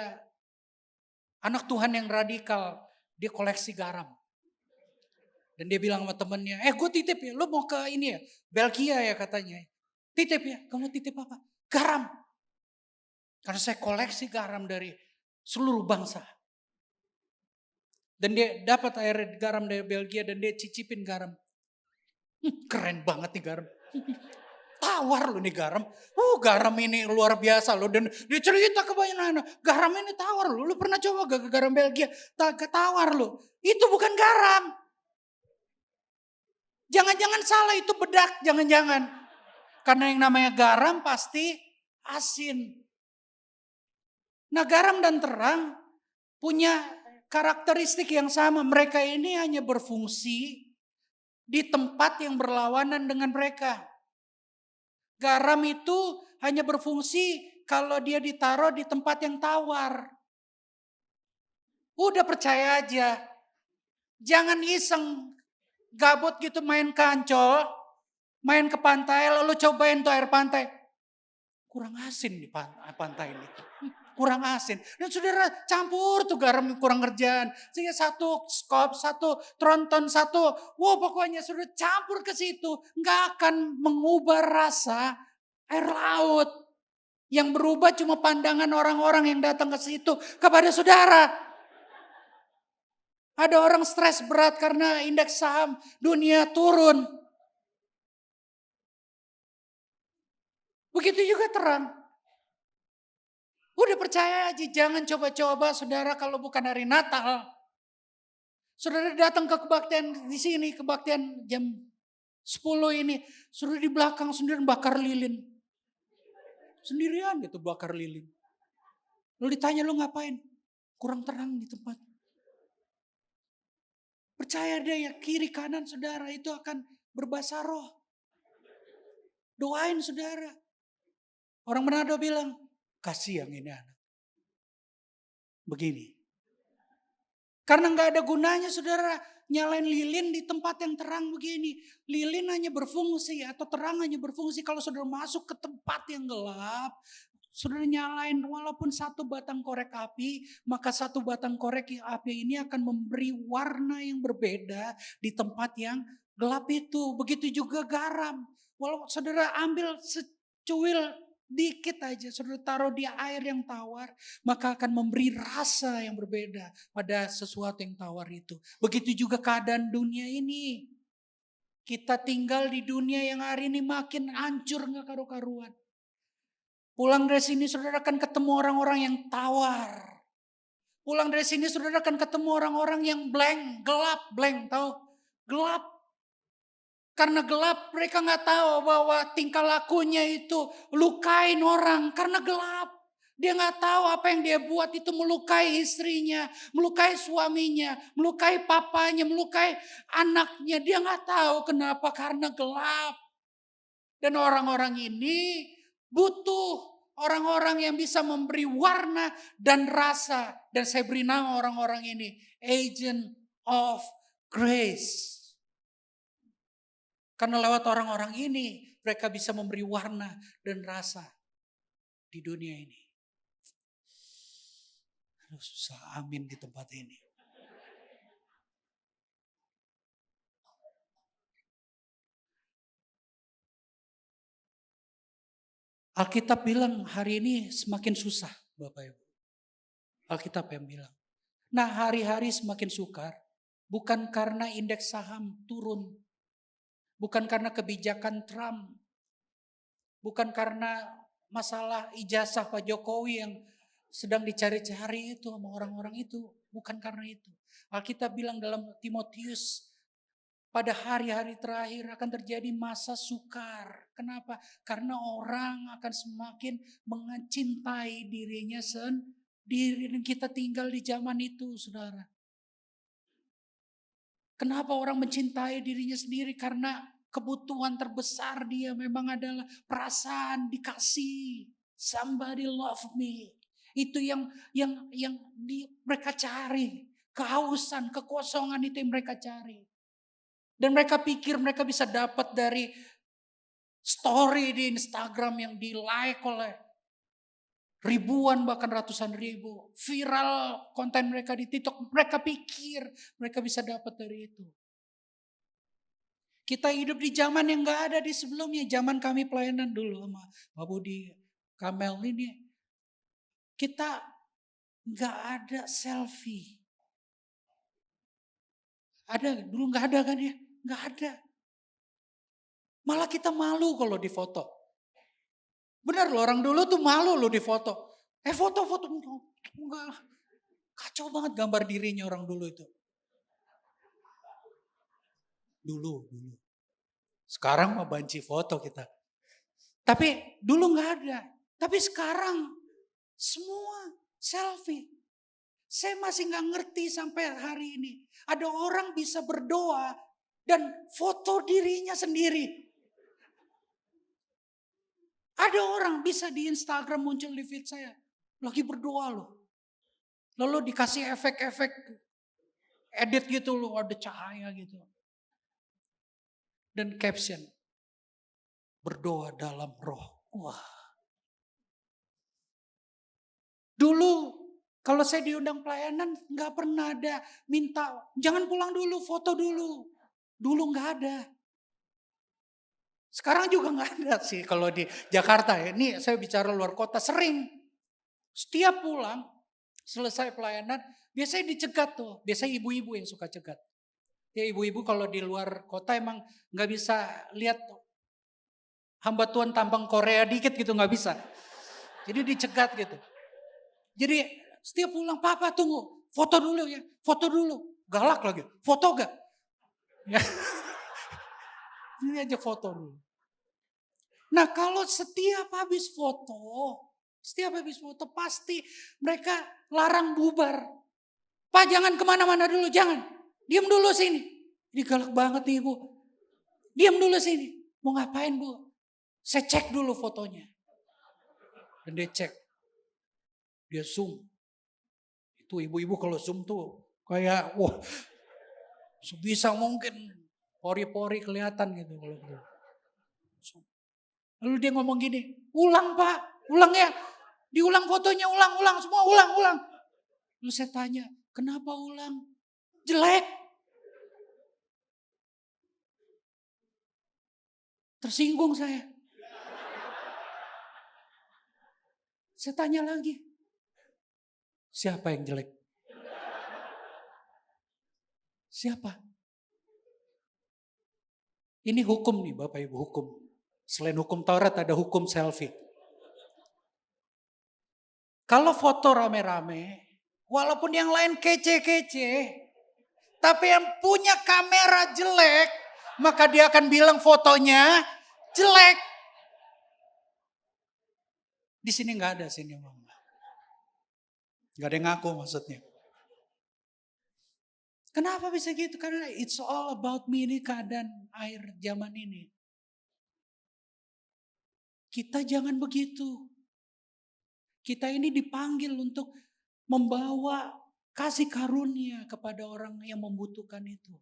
anak Tuhan yang radikal, dia koleksi garam. Dan dia bilang sama temennya, gue titip ya, lo mau ke ini ya, Belgia ya katanya. Titip ya, kamu titip apa? Garam. Karena saya koleksi garam dari seluruh bangsa. Dan dia dapat air garam dari Belgia dan dia cicipin garam. Keren banget nih garam. Tawar loh nih garam. Garam ini luar biasa loh. Dan dia cerita ke banyak anak. Garam ini tawar loh. Lu pernah coba gak ke garam Belgia? Tawar loh. Itu bukan garam. Jangan-jangan salah itu bedak. Jangan-jangan. Karena yang namanya garam pasti asin. Nah garam dan terang punya karakteristik yang sama. Mereka ini hanya berfungsi di tempat yang berlawanan dengan mereka. Garam itu hanya berfungsi kalau dia ditaruh di tempat yang tawar. Udah percaya aja. Jangan iseng gabut gitu main kancol, main ke pantai lalu cobain tuh air pantai. Kurang asin di pantai ini. Kurang asin. Dan saudara campur tuh garam kurang kerjaan. Sehingga satu skop, satu tronton, satu. Pokoknya saudara campur ke situ. Nggak akan mengubah rasa air laut. Yang berubah cuma pandangan orang-orang yang datang ke situ kepada saudara. Ada orang stres berat karena indeks saham dunia turun. Begitu juga terang. Udah percaya aja, jangan coba-coba saudara kalau bukan hari Natal. Saudara datang ke kebaktian di sini, kebaktian jam 10 ini. Saudara di belakang sendirian bakar lilin. Sendirian gitu bakar lilin. Lalu ditanya lu ngapain? Kurang terang di tempat. Percaya deh ya kiri kanan saudara itu akan berbahasa roh. Doain saudara. Orang Manado bilang, kasih yang ini anak. Begini. Karena gak ada gunanya saudara nyalain lilin di tempat yang terang begini. Lilin hanya berfungsi atau terang hanya berfungsi kalau saudara masuk ke tempat yang gelap. Saudara nyalain walaupun satu batang korek api, maka satu batang korek api ini akan memberi warna yang berbeda di tempat yang gelap itu. Begitu juga garam. Walau saudara ambil secuil dikit aja, saudara taruh di air yang tawar, maka akan memberi rasa yang berbeda pada sesuatu yang tawar itu. Begitu juga keadaan dunia ini. Kita tinggal di dunia yang hari ini makin hancur gak karu-karuan. Pulang dari sini saudara akan ketemu orang-orang yang tawar. Pulang dari sini saudara akan ketemu orang-orang yang blank, gelap, blank, tahu? Gelap. Karena gelap mereka gak tahu bahwa tingkah lakunya itu lukain orang karena gelap. Dia gak tahu apa yang dia buat itu melukai istrinya, melukai suaminya, melukai papanya, melukai anaknya. Dia gak tahu kenapa karena gelap. Dan orang-orang ini butuh orang-orang yang bisa memberi warna dan rasa. Dan saya beri nama orang-orang ini agent of grace. Karena lewat orang-orang ini mereka bisa memberi warna dan rasa di dunia ini. Aduh, susah amin di tempat ini. Alkitab bilang hari ini semakin susah, Bapak Ibu. Alkitab yang bilang. Nah, hari-hari semakin sukar bukan karena indeks saham turun, bukan karena kebijakan Trump, bukan karena masalah ijazah Pak Jokowi yang sedang dicari-cari itu sama orang-orang itu, bukan karena itu. Alkitab bilang dalam Timotius, pada hari-hari terakhir akan terjadi masa sukar. Kenapa? Karena orang akan semakin mencintai dirinya sendiri. Dan kita tinggal di zaman itu, saudara. Kenapa orang mencintai dirinya sendiri? Karena kebutuhan terbesar dia memang adalah perasaan dikasih. Somebody love me. Itu yang mereka cari. Kehausan, kekosongan itu yang mereka cari. Dan mereka pikir mereka bisa dapat dari story di Instagram yang di-like oleh ribuan bahkan ratusan ribu. Viral konten mereka di TikTok. Mereka pikir mereka bisa dapat dari itu. Kita hidup di zaman yang gak ada di sebelumnya. Zaman kami pelayanan dulu sama Pak Budi Kamel ini. Kita gak ada selfie. Ada, dulu gak ada kan ya? Gak ada. Malah kita malu kalau difoto. Benar loh, orang dulu tuh malu loh difoto. Foto-foto enggak. Kacau banget gambar dirinya orang dulu itu. Dulu. Sekarang mah banci foto kita. Tapi dulu enggak ada. Tapi sekarang semua selfie. Saya masih enggak ngerti sampai hari ini. Ada orang bisa berdoa dan foto dirinya sendiri. Ada orang bisa di Instagram muncul di feed saya. Lagi berdoa loh. Lalu dikasih efek-efek edit gitu loh. Ada cahaya gitu. Dan caption. Berdoa dalam roh. Wah. Dulu kalau saya diundang pelayanan gak pernah ada minta. Jangan pulang dulu, foto dulu. Dulu gak ada. Sekarang juga gak ada sih kalau di Jakarta ya. Ini saya bicara luar kota sering. Setiap pulang selesai pelayanan biasanya dicegat tuh. Biasanya ibu-ibu yang suka cegat. Ya ibu-ibu kalau di luar kota emang gak bisa lihat hamba Tuhan tampang Korea dikit gitu gak bisa. Jadi dicegat gitu. Jadi setiap pulang papa tunggu. Foto dulu ya. Foto dulu. Galak lagi. Foto gak? Ya. Ini aja foto dulu. Nah kalau setiap habis foto pasti mereka larang bubar. Pak jangan kemana-mana dulu, jangan. Diam dulu sini. Ini galak banget nih ibu. Diam dulu sini. Mau ngapain bu? Saya cek dulu fotonya. Dan dia cek. Dia zoom. Itu ibu-ibu kalau zoom tuh kayak wah sebisa mungkin pori-pori kelihatan gitu kalau gitu. Lalu dia ngomong gini, ulang pak, ulang ya. Diulang fotonya, ulang, semua ulang. Lalu saya tanya, kenapa ulang? Jelek. Tersinggung saya. Saya tanya lagi, siapa yang jelek? Siapa? Ini hukum nih Bapak Ibu, hukum. Selain hukum Taurat ada hukum selfie. Kalau foto rame-rame, walaupun yang lain kece-kece, tapi yang punya kamera jelek, maka dia akan bilang fotonya jelek. Di sini nggak ada sini mama. Nggak ada yang ngaku maksudnya. Kenapa bisa gitu? Karena it's all about me, ini keadaan air zaman ini. Kita jangan begitu. Kita ini dipanggil untuk membawa kasih karunia kepada orang yang membutuhkan itu.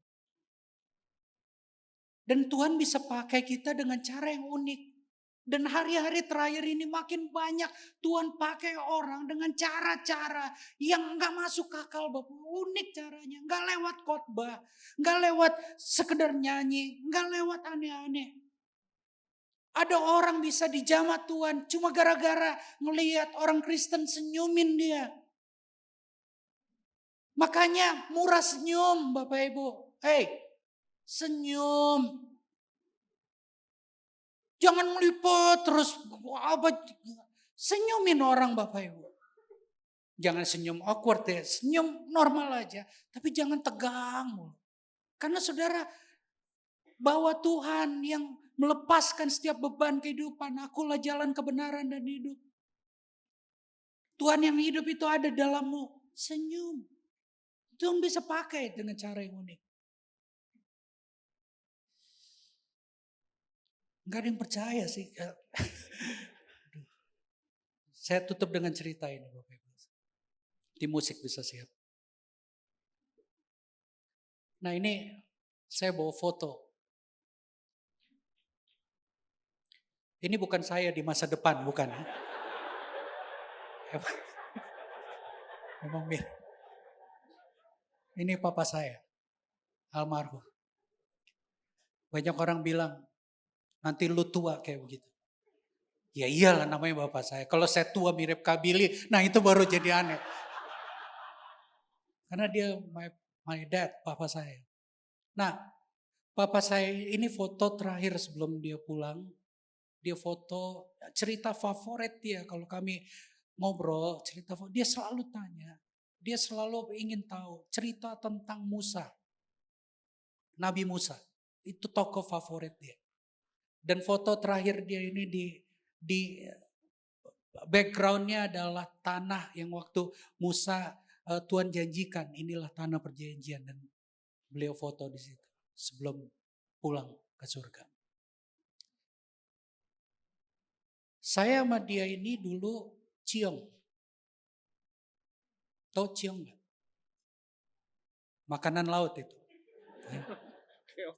Dan Tuhan bisa pakai kita dengan cara yang unik. Dan hari-hari terakhir ini makin banyak Tuhan pakai orang dengan cara-cara yang gak masuk akal Bapak. Unik caranya, gak lewat khotbah, gak lewat sekedar nyanyi, gak lewat aneh-aneh. Ada orang bisa dijamah Tuhan cuma gara-gara ngelihat orang Kristen senyumin dia. Makanya murah senyum Bapak Ibu. Hei, senyum. Jangan meliput terus apa, senyumin orang Bapak Ibu. Jangan senyum awkward ya, senyum normal aja. Tapi jangan tegang. Karena saudara bawa Tuhan yang melepaskan setiap beban kehidupan. Akulah jalan kebenaran dan hidup. Tuhan yang hidup itu ada dalammu. Senyum. Tuhan bisa pakai dengan cara yang unik. Enggak ada yang percaya sih. Saya tutup dengan cerita ini Bapak Ibu. Di musik bisa siap. Nah ini saya bawa foto. Ini bukan saya di masa depan, bukan. Memang mirip. Ini papa saya, almarhum. Banyak orang bilang, nanti lu tua kayak begitu. Ya iyalah namanya bapak saya. Kalau saya tua mirip Kabili, nah itu baru jadi aneh. Karena dia my dad, papa saya. Nah, papa saya ini foto terakhir sebelum dia pulang. Dia foto cerita favorit dia kalau kami ngobrol, cerita dia selalu tanya. Dia selalu ingin tahu cerita tentang Musa. Nabi Musa. Itu tokoh favorit dia. Dan foto terakhir dia ini di backgroundnya adalah tanah yang waktu Musa Tuhan janjikan inilah tanah perjanjian dan beliau foto di situ sebelum pulang ke surga. Saya sama dia ini dulu ciong. Tahu ciong nggak? Makanan laut itu.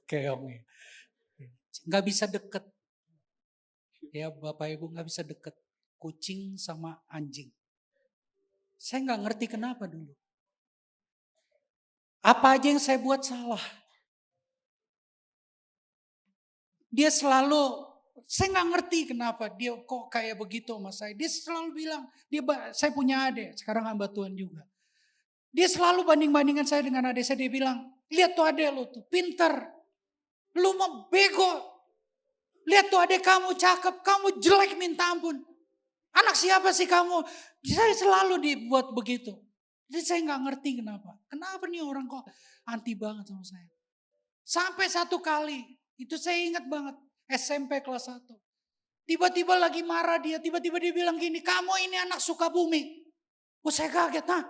Keong ya. Nggak bisa deket. Ya Bapak Ibu nggak bisa deket. Kucing sama anjing. Saya nggak ngerti kenapa dulu. Apa aja yang saya buat salah. Dia selalu, saya nggak ngerti kenapa dia kok kayak begitu sama saya. Dia selalu bilang, saya punya adik, sekarang hamba Tuhan juga. Dia selalu banding-bandingkan saya dengan adik saya. Dia bilang, lihat tuh adik lu tuh, pinter. Lu mau bego. Lihat tuh adik kamu cakep, kamu jelek minta ampun. Anak siapa sih kamu? Saya selalu dibuat begitu. Jadi saya nggak ngerti kenapa. Kenapa nih orang kok anti banget sama saya. Sampai satu kali, itu saya ingat banget. SMP kelas 1. Tiba-tiba lagi marah dia, tiba-tiba dia bilang gini, kamu ini anak Sukabumi. Oh saya kaget, nah.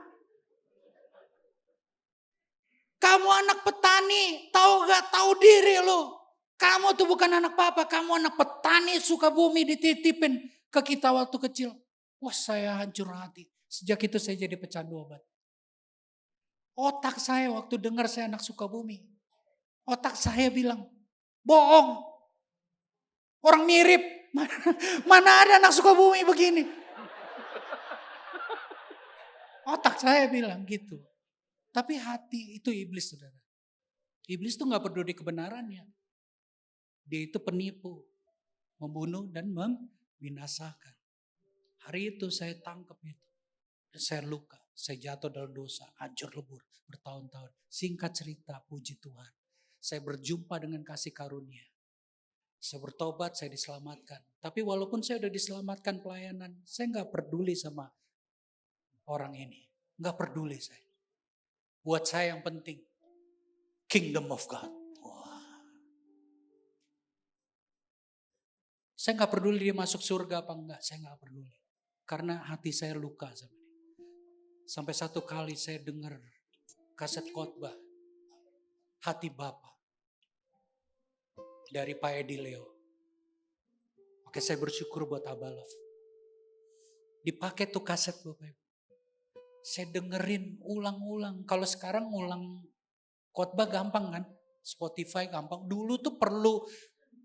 Kamu anak petani, tahu gak tahu diri lo. Kamu tuh bukan anak papa, kamu anak petani Sukabumi dititipin ke kita waktu kecil. Wah saya hancur hati. Sejak itu saya jadi pecandu obat. Otak saya waktu dengar saya anak Sukabumi. Otak saya bilang, bohong. Orang mirip. Mana ada anak Sukabumi begini. Otak saya bilang gitu. Tapi hati itu iblis saudara. Iblis tuh gak peduli kebenarannya. Dia itu penipu. Membunuh dan membinasakan. Hari itu saya tangkap itu. Dan saya luka. Saya jatuh dalam dosa. Hancur lebur bertahun-tahun. Singkat cerita puji Tuhan. Saya berjumpa dengan kasih karunia. Saya bertobat, saya diselamatkan. Tapi walaupun saya udah diselamatkan pelayanan. Saya gak peduli sama orang ini. Gak peduli saya. Buat saya yang penting. Kingdom of God. Wah. Saya gak peduli dia masuk surga apa enggak. Saya gak peduli. Karena hati saya luka sama dia. Sampai satu kali saya dengar kaset khotbah. Hati Bapa. Dari Pak Edi Leo. Oke saya bersyukur buat Abalov. Dipakai tuh kaset Bapak Ibu. Saya dengerin ulang-ulang. Kalau sekarang ulang khotbah gampang kan. Spotify gampang. Dulu tuh perlu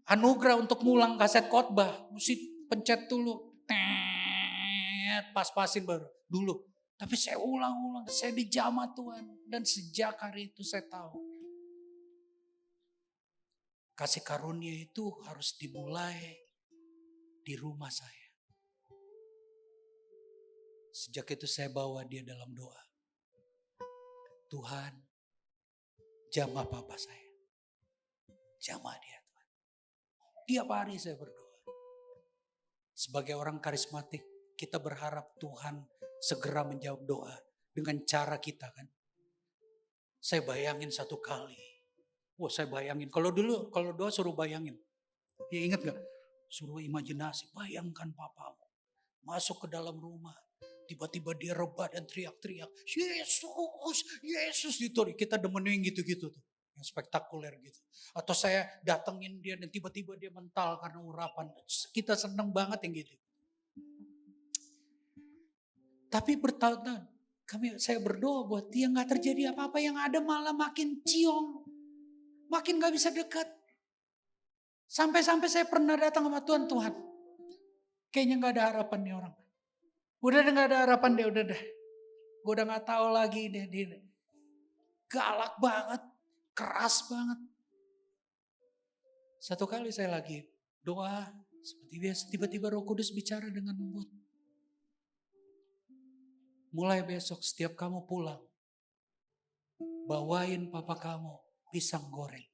anugerah untuk ngulang kaset khotbah. Mesti pencet dulu. Pas-pasin baru. Dulu. Tapi saya ulang-ulang. Saya dijamah Tuhan. Dan sejak hari itu saya tahu. Kasih karunia itu harus dimulai di rumah saya. Sejak itu saya bawa dia dalam doa. Tuhan, jamah papa saya. Jamah dia Tuhan. Tiap hari saya berdoa. Sebagai orang karismatik, kita berharap Tuhan segera menjawab doa dengan cara kita kan. Saya bayangin satu kali. Saya bayangin. Kalau doa suruh bayangin. Ya ingat gak? Suruh imajinasi. Bayangkan papamu masuk ke dalam rumah. Tiba-tiba dia rebah dan teriak-teriak. Yesus, Yesus gitu. Kita demenin gitu-gitu tuh. Yang spektakuler gitu. Atau saya datengin dia dan tiba-tiba dia mental karena urapan. Kita seneng banget yang gitu. Tapi bertahun-tahun saya berdoa buat dia gak terjadi apa-apa. Yang ada malah makin ciong. Makin gak bisa dekat. Sampai-sampai saya pernah datang sama Tuhan. Kayaknya gak ada harapan nih orang. Udah gak ada harapan deh, udah deh. Gue udah gak tahu lagi deh. Dia galak banget, keras banget. Satu kali saya lagi doa seperti biasa. Tiba-tiba Roh Kudus bicara dengan lembut. Mulai besok setiap kamu pulang, bawain papa kamu pisang goreng.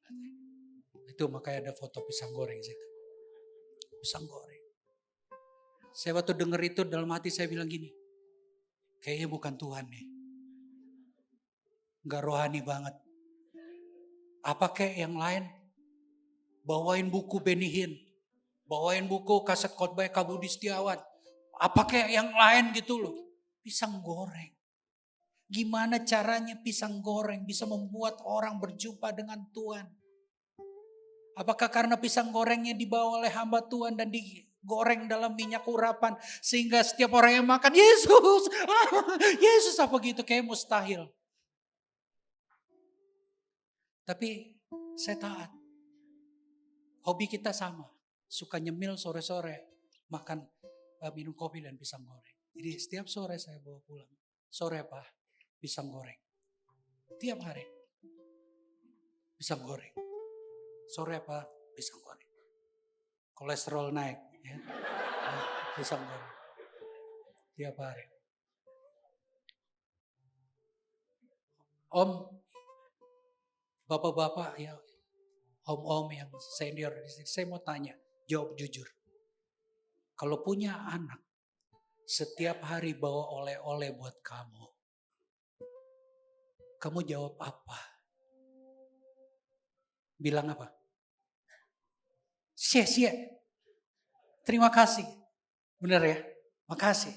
Itu makanya ada foto pisang goreng situ. Pisang goreng. Saya waktu denger itu dalam hati saya bilang gini. Kayaknya bukan Tuhan nih. Gak rohani banget. Apa kayak yang lain? Bawain buku Benny Hinn. Bawain buku kaset khotbah Kabudi Setiawan. Apa kayak yang lain gitu loh. Pisang goreng. Gimana caranya pisang goreng bisa membuat orang berjumpa dengan Tuhan? Apakah karena pisang gorengnya dibawa oleh hamba Tuhan dan digoreng dalam minyak urapan. Sehingga setiap orang yang makan, Yesus, Yesus apa gitu, kayak mustahil. Tapi saya taat. Hobi kita sama. Suka nyemil sore-sore. Makan, minum kopi dan pisang goreng. Jadi setiap sore saya bawa pulang. Sore Pak, pisang goreng. Tiap hari. Pisang goreng. Sore Pak, pisang goreng. Kolesterol naik. Ya. Pisang goreng. Tiap hari. Om, bapak-bapak ya, om-om yang senior di sini, saya mau tanya, jawab jujur. Kalau punya anak, setiap hari bawa oleh-oleh buat kamu jawab apa? Bilang apa? Sia-sia. Terima kasih. Benar ya? Makasih.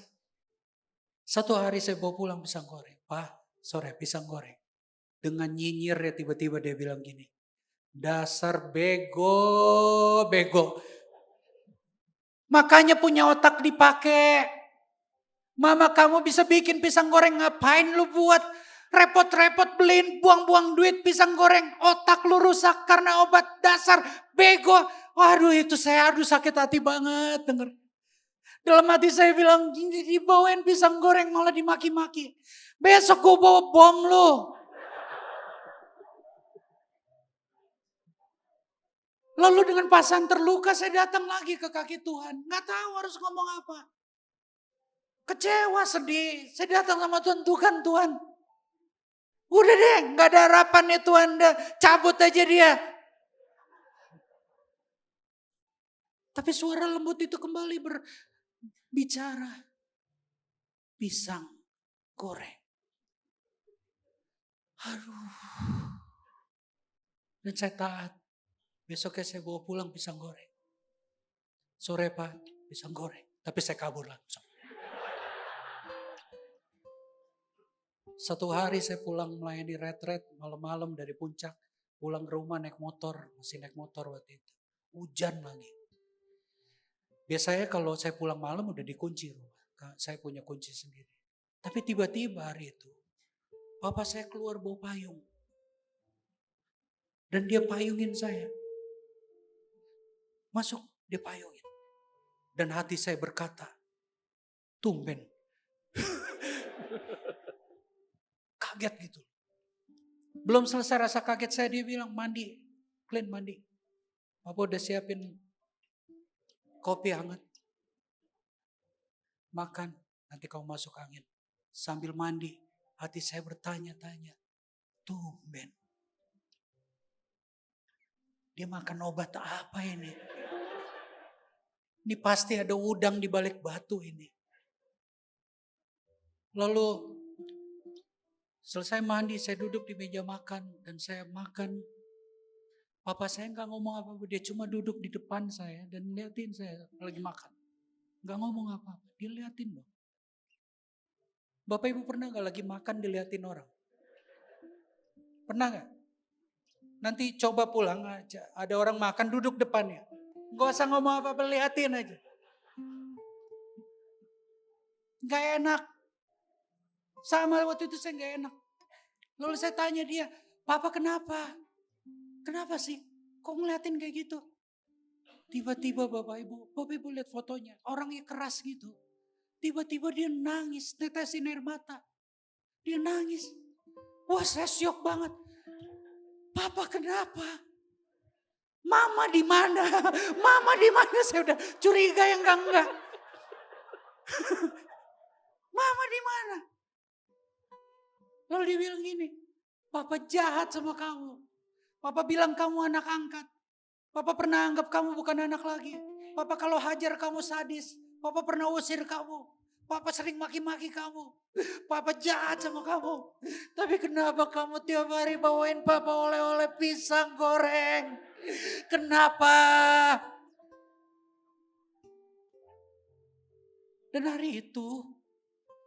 Satu hari saya bawa pulang pisang goreng. Pak, sore pisang goreng. Dengan nyinyir ya tiba-tiba dia bilang gini. Dasar bego. Makanya punya otak dipakai. Mama kamu bisa bikin pisang goreng, ngapain lu buat repot-repot beliin, buang-buang duit pisang goreng. Otak lu rusak karena obat, dasar bego. Waduh itu saya sakit hati banget denger. Dalam hati saya bilang, dibawain pisang goreng malah dimaki-maki. Besok gue bawa bom lu. Lalu dengan pasan terluka saya datang lagi ke kaki Tuhan. Gak tahu harus ngomong apa. Kecewa, sedih. Saya datang sama Tuhan, Tuhan. Udah deh, gak ada harapan ya Tuhan. Cabut aja dia. Tapi suara lembut itu kembali berbicara. Pisang goreng. Aduh. Dan saya taat. Besoknya saya bawa pulang pisang goreng. Sore Pak, pisang goreng. Tapi saya kabur langsung. Satu hari saya pulang melayani retret malam-malam dari puncak. Pulang ke rumah naik motor. Masih naik motor waktu itu. Hujan lagi. Biasanya kalau saya pulang malam udah dikunci rumah. Saya punya kunci sendiri. Tapi tiba-tiba hari itu. Papa saya keluar bawa payung. Dan dia payungin saya. Masuk, dia payungin. Dan hati saya berkata, tumben. Kaget gitu. Belum selesai rasa kaget saya, dia bilang mandi. Clean mandi. Papa udah siapin kopi hangat. Makan, nanti kamu masuk angin. Sambil mandi, hati saya bertanya-tanya. Tumben. Dia makan obat apa ini? Ini pasti ada udang di balik batu ini. Lalu selesai mandi, saya duduk di meja makan dan saya makan. Papa saya nggak ngomong apa-apa, dia cuma duduk di depan saya dan ngeliatin saya lagi makan. Nggak ngomong apa-apa, dia liatin loh. Bapak Ibu pernah nggak lagi makan diliatin orang? Pernah nggak? Nanti coba pulang aja, ada orang makan duduk depannya. Gak usah ngomong apa-apa, liatin aja. Gak enak. Sama waktu itu saya gak enak. Lalu saya tanya dia, Papa kenapa? Kenapa sih? Kok ngeliatin kayak gitu? Tiba-tiba Bapak Ibu lihat fotonya. Orangnya keras gitu. Tiba-tiba dia nangis, tetesin air mata. Dia nangis. Wah saya syok banget. Papa kenapa? Mama di mana? Mama di mana? Saya udah curiga yang enggak. Mama di mana? Lalu dia bilang gini, Papa jahat sama kamu. Papa bilang kamu anak angkat. Papa pernah anggap kamu bukan anak lagi. Papa kalau hajar kamu sadis. Papa pernah usir kamu. Papa sering maki-maki kamu. Papa jahat sama kamu. Tapi kenapa kamu tiap hari bawain Papa oleh-oleh pisang goreng? Kenapa? Dan hari itu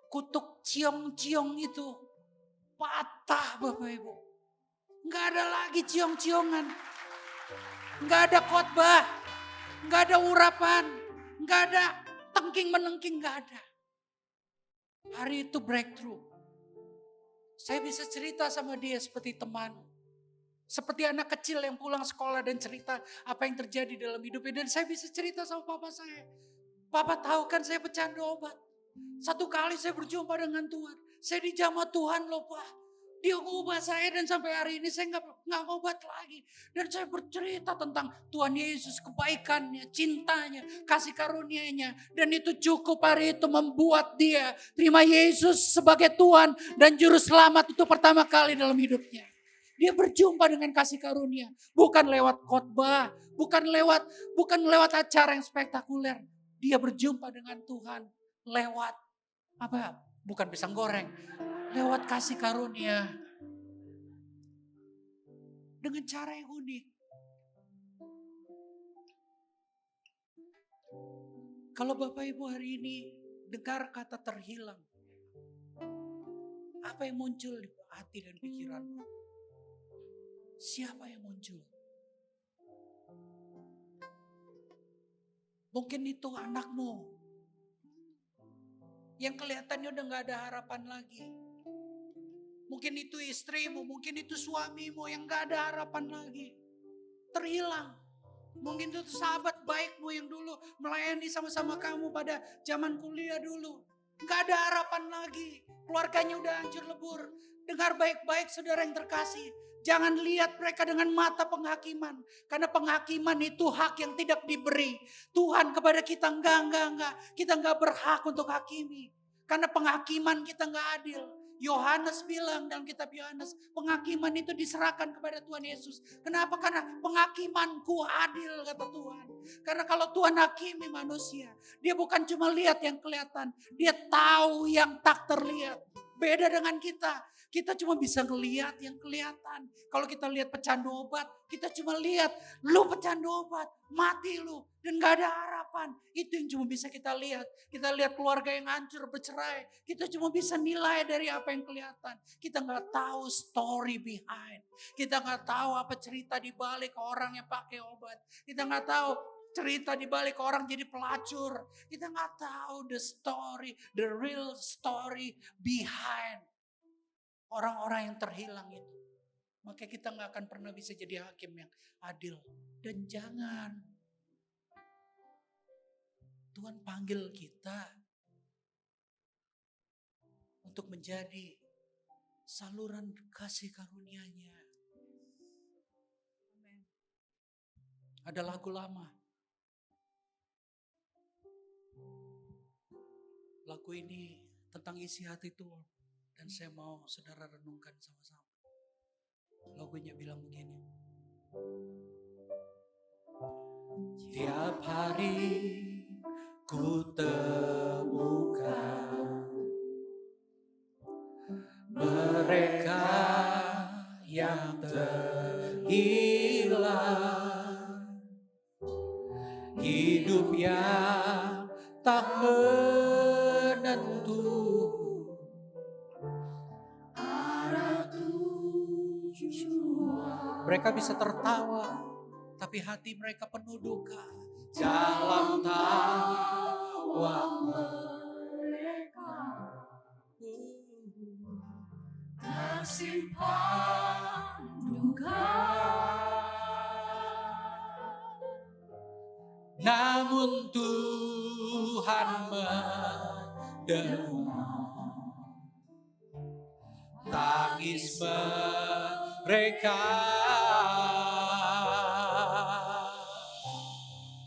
kutuk ciong-ciong itu patah Bapak Ibu. Nggak ada lagi ciong-ciongan. Nggak ada khotbah. Nggak ada urapan. Nggak ada tengking-menengking. Nggak ada. Hari itu breakthrough. Saya bisa cerita sama dia seperti teman. Seperti anak kecil yang pulang sekolah dan cerita apa yang terjadi dalam hidupnya. Dan saya bisa cerita sama papa saya. Papa tahu kan saya pecandu obat. Satu kali saya berjumpa dengan Tuhan. Saya dijamah Tuhan loh Pak. Dia ngubah saya dan sampai hari ini saya nggak ngobat lagi. Dan saya bercerita tentang Tuhan Yesus, kebaikannya, cintanya, kasih karunia-Nya. Dan itu cukup hari itu membuat dia terima Yesus sebagai Tuhan dan Juru Selamat itu pertama kali dalam hidupnya. Dia berjumpa dengan kasih karunia. Bukan lewat khotbah, bukan lewat acara yang spektakuler. Dia berjumpa dengan Tuhan lewat apa? Bukan pisang goreng, lewat kasih karunia. Dengan cara yang unik. Kalau Bapak Ibu hari ini dengar kata terhilang, apa yang muncul di hati dan pikiranmu? Siapa yang muncul? Mungkin itu anakmu yang kelihatannya udah gak ada harapan lagi. Mungkin itu istrimu, mungkin itu suamimu yang gak ada harapan lagi. Terhilang. Mungkin itu sahabat baikmu yang dulu melayani sama-sama kamu pada zaman kuliah dulu. Gak ada harapan lagi. Keluarganya udah hancur lebur. Dengar baik-baik saudara yang terkasih. Jangan lihat mereka dengan mata penghakiman. Karena penghakiman itu hak yang tidak diberi. Tuhan kepada kita enggak. Kita enggak berhak untuk hakimi. Karena penghakiman kita enggak adil. Yohanes bilang dalam kitab Yohanes, penghakiman itu diserahkan kepada Tuhan Yesus. Kenapa? Karena penghakimanku adil kata Tuhan. Karena kalau Tuhan hakimi manusia, dia bukan cuma lihat yang kelihatan, dia tahu yang tak terlihat. Beda dengan kita. Kita cuma bisa ngelihat yang kelihatan. Kalau kita lihat pecandu obat, kita cuma lihat lu pecandu obat, mati lu dan gak ada harapan. Itu yang cuma bisa kita lihat. Kita lihat keluarga yang hancur, bercerai. Kita cuma bisa nilai dari apa yang kelihatan. Kita gak tahu story behind. Kita gak tahu apa cerita di balik orang yang pakai obat. Kita gak tahu cerita di balik orang jadi pelacur. Kita gak tahu the story, the real story behind orang-orang yang terhilang itu. maka kita gak akan pernah bisa jadi hakim yang adil. Dan jangan. Tuhan panggil kita untuk menjadi saluran kasih karunia-Nya. Ada lagu lama. Lagu ini tentang isi hati Tuhan. Dan saya mau saudara renungkan sama-sama. Lagunya bilang begini. Tiap hari ku temukan mereka yang terhilang, hidup yang tak menentu, arah tujuan. Mereka bisa tertawa, tapi hati mereka penuh duka. Dalam tawa mereka tersimpan duka. Namun Tuhan mendengar tangis mereka.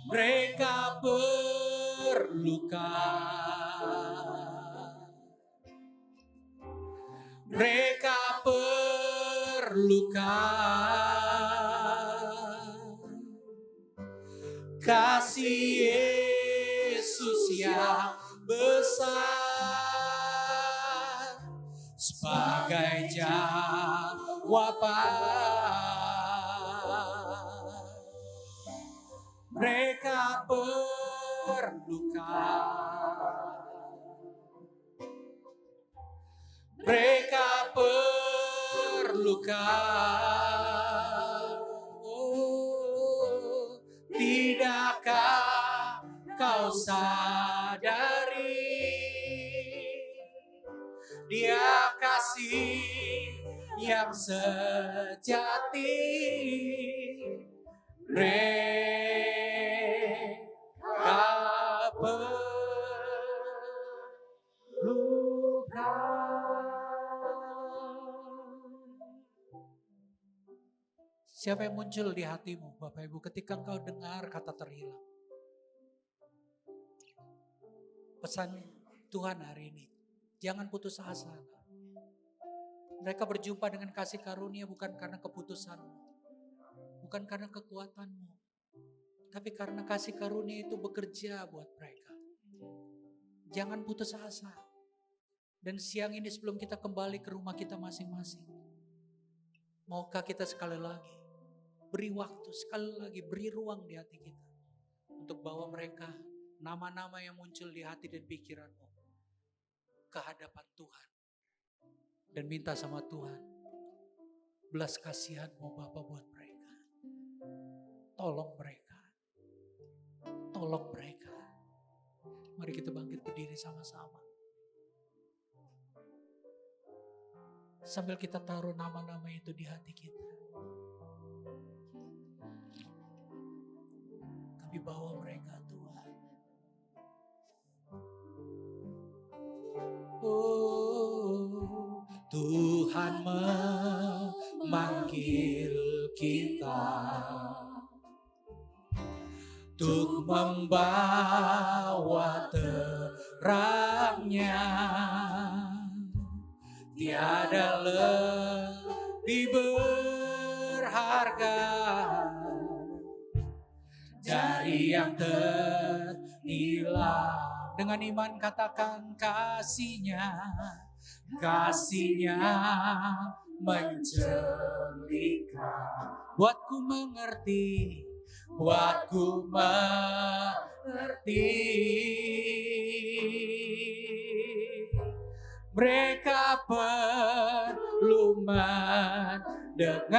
Mereka berluka, mereka berluka. Kasih Yesus yang besar sebagai jawaban. Mereka berluka, mereka berluka. Oh, tidakkah kau sadari Dia kasih yang sejati? Mereka berluka. Siapa yang muncul di hatimu, Bapak Ibu, ketika engkau dengar kata terhilang? Pesan Tuhan hari ini, jangan putus asa. Mereka berjumpa dengan kasih karunia bukan karena keputusanmu, bukan karena kekuatanmu, tapi karena kasih karunia itu bekerja buat mereka. Jangan putus asa. Dan siang ini sebelum kita kembali ke rumah kita masing-masing, maukah kita sekali lagi beri waktu, sekali lagi beri ruang di hati kita untuk bawa mereka, nama-nama yang muncul di hati dan pikiranmu, ke hadapan Tuhan. Dan minta sama Tuhan, belas kasihan-Mu Bapa buat mereka. Tolong mereka. Tolong mereka. Mari kita bangkit berdiri sama-sama. Sambil kita taruh nama-nama itu di hati kita. Kami bawa mereka Tuhan. Oh, Tuhan memanggil kita untuk membawa terang-Nya. Tiada lebih berharga dari yang terhilang. Dengan iman katakan kasih-Nya, kasih-Nya mencerahkan. Buatku mengerti, buatku mengerti. Mereka perlu mendengar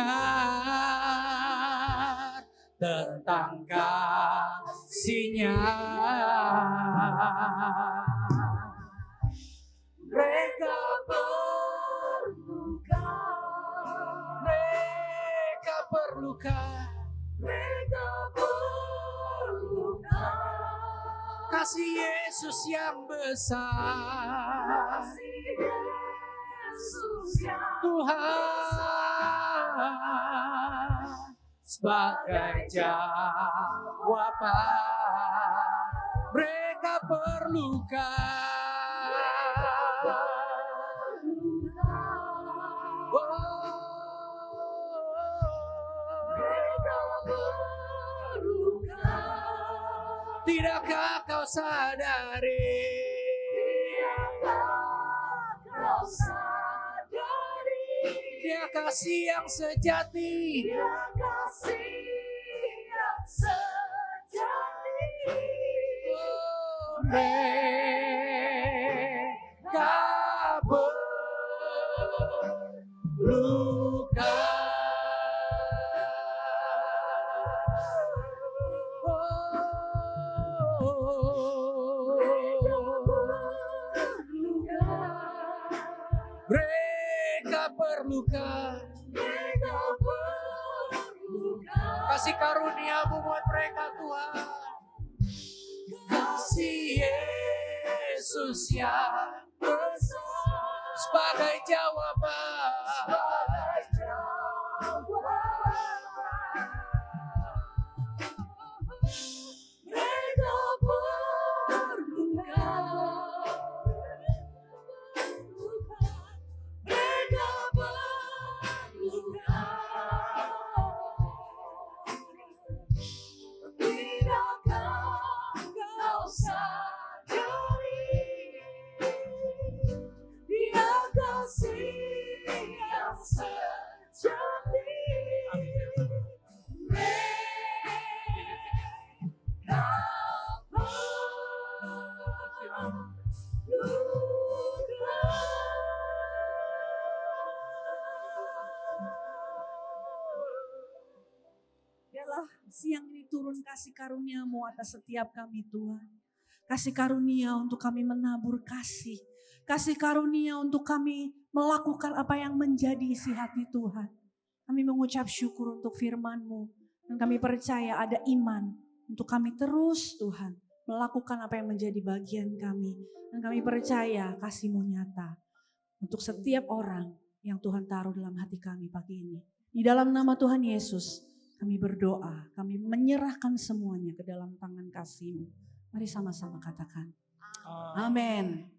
tentang kasih-Nya. Mereka berluka, kasih Yesus yang besar, Tuhan sebagai jawaban mereka perlukan. Tidakkah kau sadari? Dia kasih yang sejati. Mereka perlukan. Mereka perlukan. Kasih karunia-Mu buat mereka Tuhan. Kasih Yesus yang besar sebagai jawaban. Mereka perlukan. Mereka perlukan. Tidakkah kau sadari? Dia kasih yang sejati. Mereka Biarlah siang ini turun kasih karunia-Mu atas setiap kami Tuhan. Kasih karunia untuk kami menabur kasih. Kasih karunia untuk kami melakukan apa yang menjadi isi hati Tuhan. Kami mengucap syukur untuk firman-Mu. Dan kami percaya ada iman untuk kami terus Tuhan melakukan apa yang menjadi bagian kami. Dan kami percaya kasih-Mu nyata untuk setiap orang yang Tuhan taruh dalam hati kami pagi ini. Di dalam nama Tuhan Yesus kami berdoa, kami menyerahkan semuanya ke dalam tangan kasih-Mu. Mari sama-sama katakan. Amin.